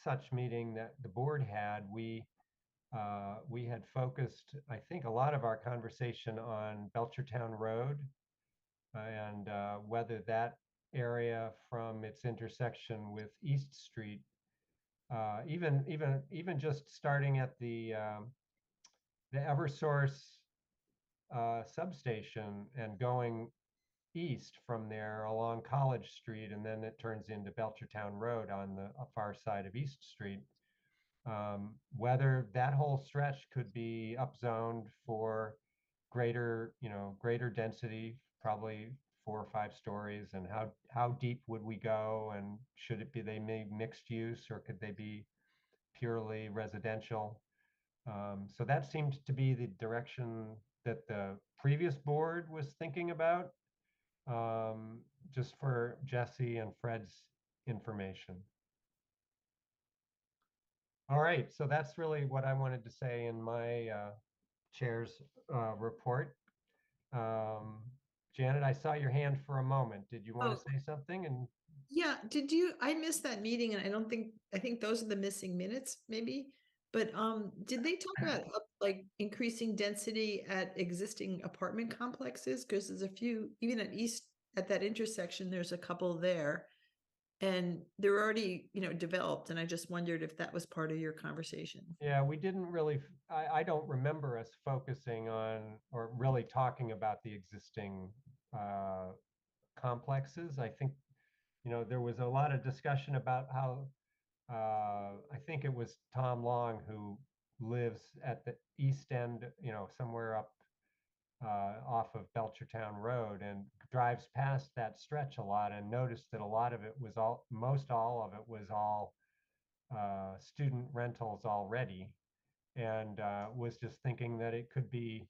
such meeting that the board had, we had focused, I think, a lot of our conversation on Belchertown Road and whether that area from its intersection with East Street, even just starting at the EverSource substation and going east from there along College Street, and then it turns into Belchertown Road on the far side of East Street. Whether that whole stretch could be upzoned for greater density, probably 4 or 5 stories, and how deep would we go, and should it be they made mixed use, or could they be purely residential? So that seemed to be the direction that the previous board was thinking about, just for Jesse and Fred's information. All right, so that's really what I wanted to say in my chair's report. Janet, I saw your hand for a moment. Did you want to say something? And yeah, I missed that meeting, and I think those are the missing minutes maybe. But did they talk about like increasing density at existing apartment complexes? Because there's a few, even at that intersection, there's a couple there. And they're already, developed. And I just wondered if that was part of your conversation. yeah, we didn't really, I don't remember us focusing on or really talking about the existing complexes. I think, there was a lot of discussion about how, I think it was Tom Long who lives at the east end, somewhere up off of Belchertown Road, and drives past that stretch a lot and noticed that a lot of it was most all of it was all student rentals already, and was just thinking that it could be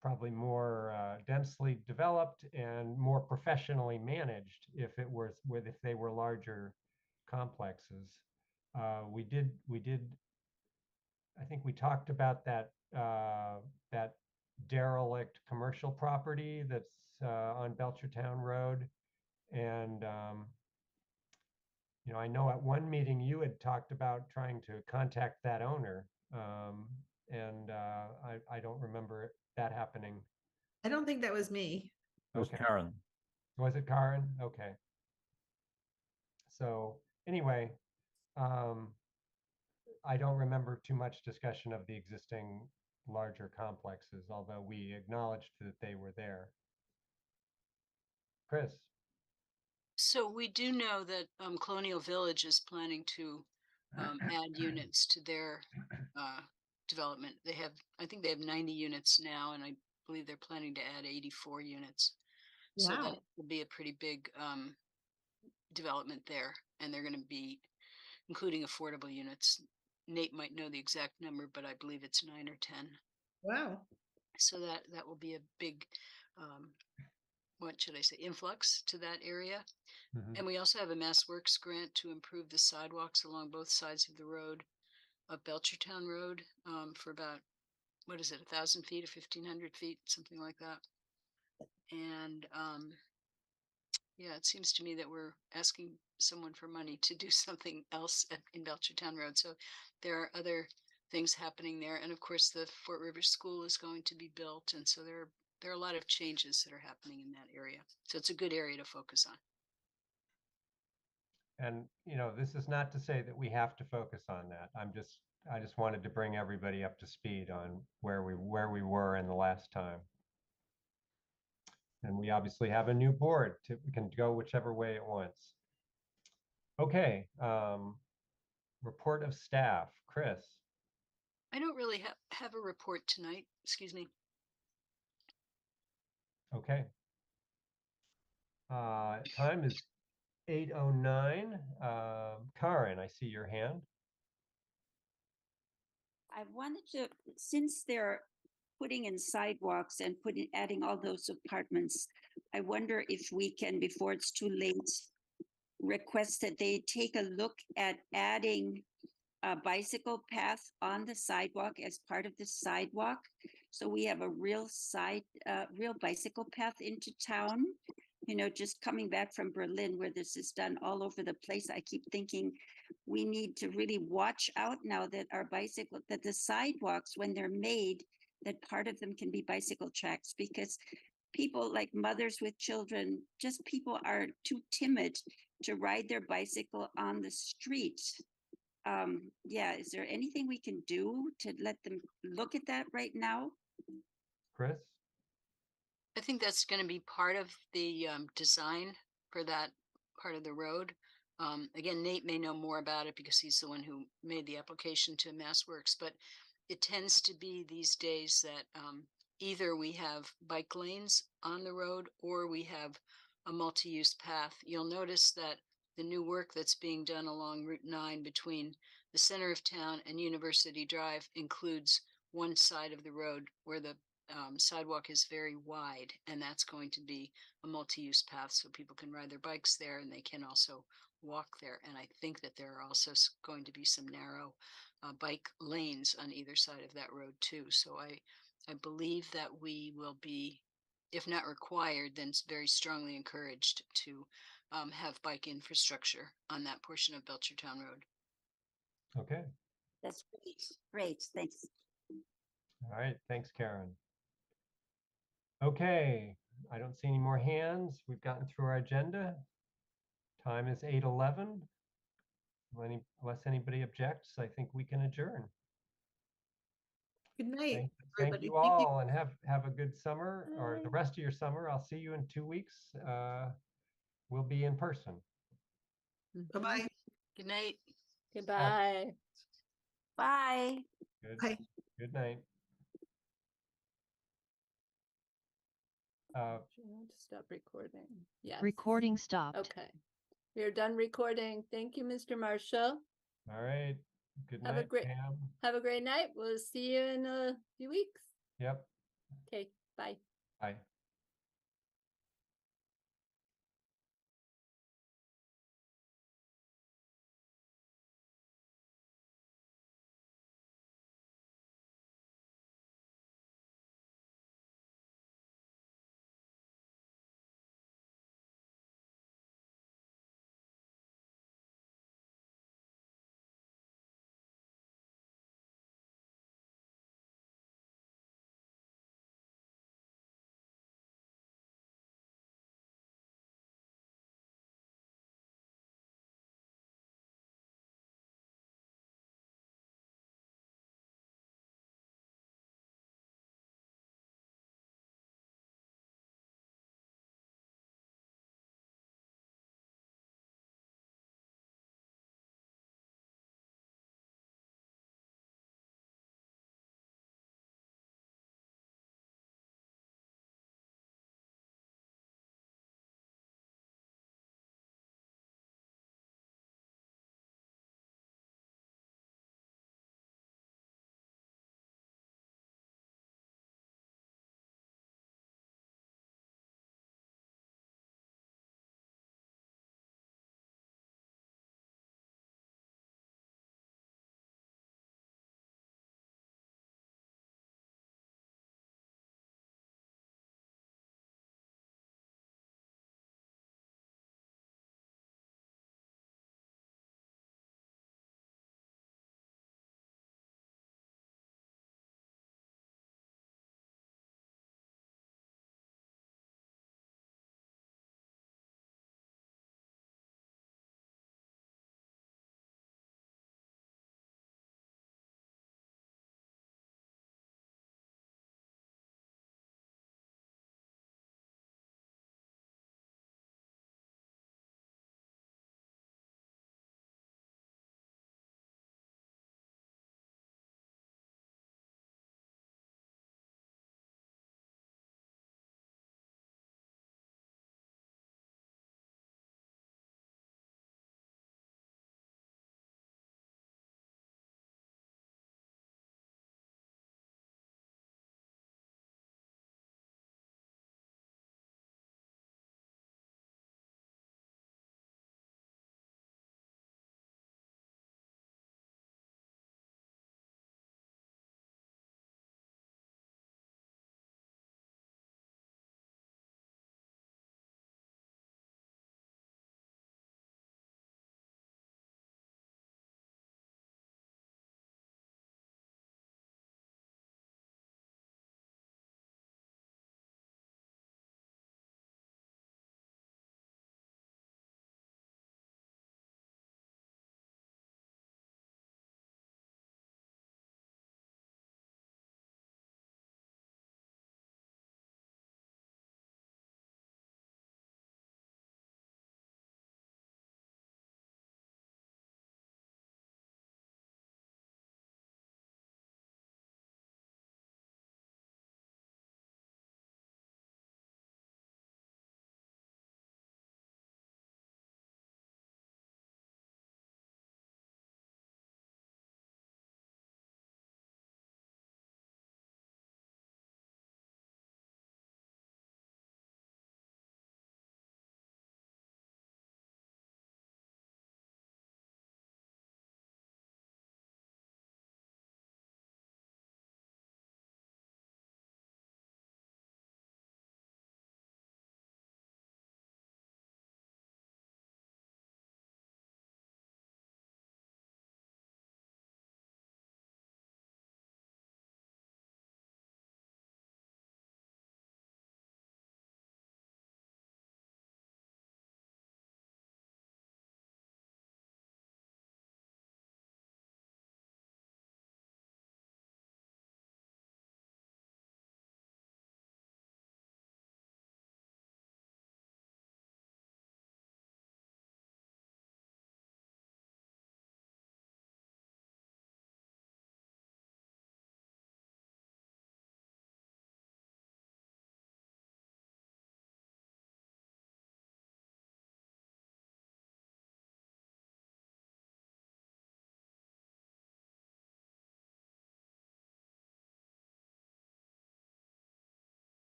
probably more densely developed and more professionally managed if they were larger complexes. We did I think we talked about that derelict commercial property that's on Belchertown Road, and I know at one meeting you had talked about trying to contact that owner, and I don't remember that happening. I don't think that was me. It was Okay. Karen. Was it Karen? Okay. So anyway, I don't remember too much discussion of the existing larger complexes, although we acknowledged that they were there. Chris? So we do know that Colonial Village is planning to add units to their development. I think they have 90 units now, and I believe they're planning to add 84 units. So that Wow. will be a pretty big development there, and they're going to be including affordable units. Nate might know the exact number, but I believe it's 9 or 10. Wow. So that will be a big, what should I say, influx to that area. Mhm. And we also have a Mass Works grant to improve the sidewalks along both sides of the road, of Belchertown Road, for about, 1,000 feet or 1,500 feet, something like that. And yeah, it seems to me that we're asking someone for money to do something else in Belchertown Road. So there are other things happening there, and of course the Fort Rivers School is going to be built, and so there are a lot of changes that are happening in that area. So it's a good area to focus on. And this is not to say that we have to focus on that. I just wanted to bring everybody up to speed on where we were in the last time. And we obviously have a new board. We can go whichever way it wants. Okay, report of staff, Chris. I don't really have a report tonight. Excuse me. Okay. Time is 8:09. Karen, I see your hand. I wanted to, since they're putting in sidewalks and adding all those apartments, I wonder if we can, before it's too late, request that they take a look at adding a bicycle path on the sidewalk as part of the sidewalk. So we have a real real bicycle path into town. You know, just coming back from Berlin where this is done all over the place, I keep thinking we need to really watch out now that that the sidewalks, when they're made, that part of them can be bicycle tracks, because people like mothers with children, just people are too timid to ride their bicycle on the street. Yeah, is there anything we can do to let them look at that right now? Chris? I think that's going to be part of the design for that part of the road. Again, Nate may know more about it because he's the one who made the application to MassWorks, but it tends to be these days that either we have bike lanes on the road or we have a multi-use path. You'll notice that the new work that's being done along Route 9 between the center of town and University Drive includes one side of the road where the sidewalk is very wide, and that's going to be a multi-use path so people can ride their bikes there and they can also walk there. And I think that there are also going to be some narrow bike lanes on either side of that road too. So I believe that we will be, if not required, then very strongly encouraged to have bike infrastructure on that portion of Belchertown Road. Okay. That's great. Great, thanks. All right. Thanks, Karen. Okay. I don't see any more hands. We've gotten through our agenda. Time is 8:11. Unless anybody objects, I think we can adjourn. Good night, Thank everybody. you all, and have a good summer, or the rest of your summer. I'll see you in 2 weeks. We'll be in person. Bye-bye. Good night. Goodbye. Bye. Good, Bye. good night. Stop recording. Yes. Recording stopped. Okay. We're done recording. Thank you, Mr. Marshall. All right. Good Have a night, great- Pam. Have a great night. We'll see you in a few weeks. Yep. Okay. Bye. Bye.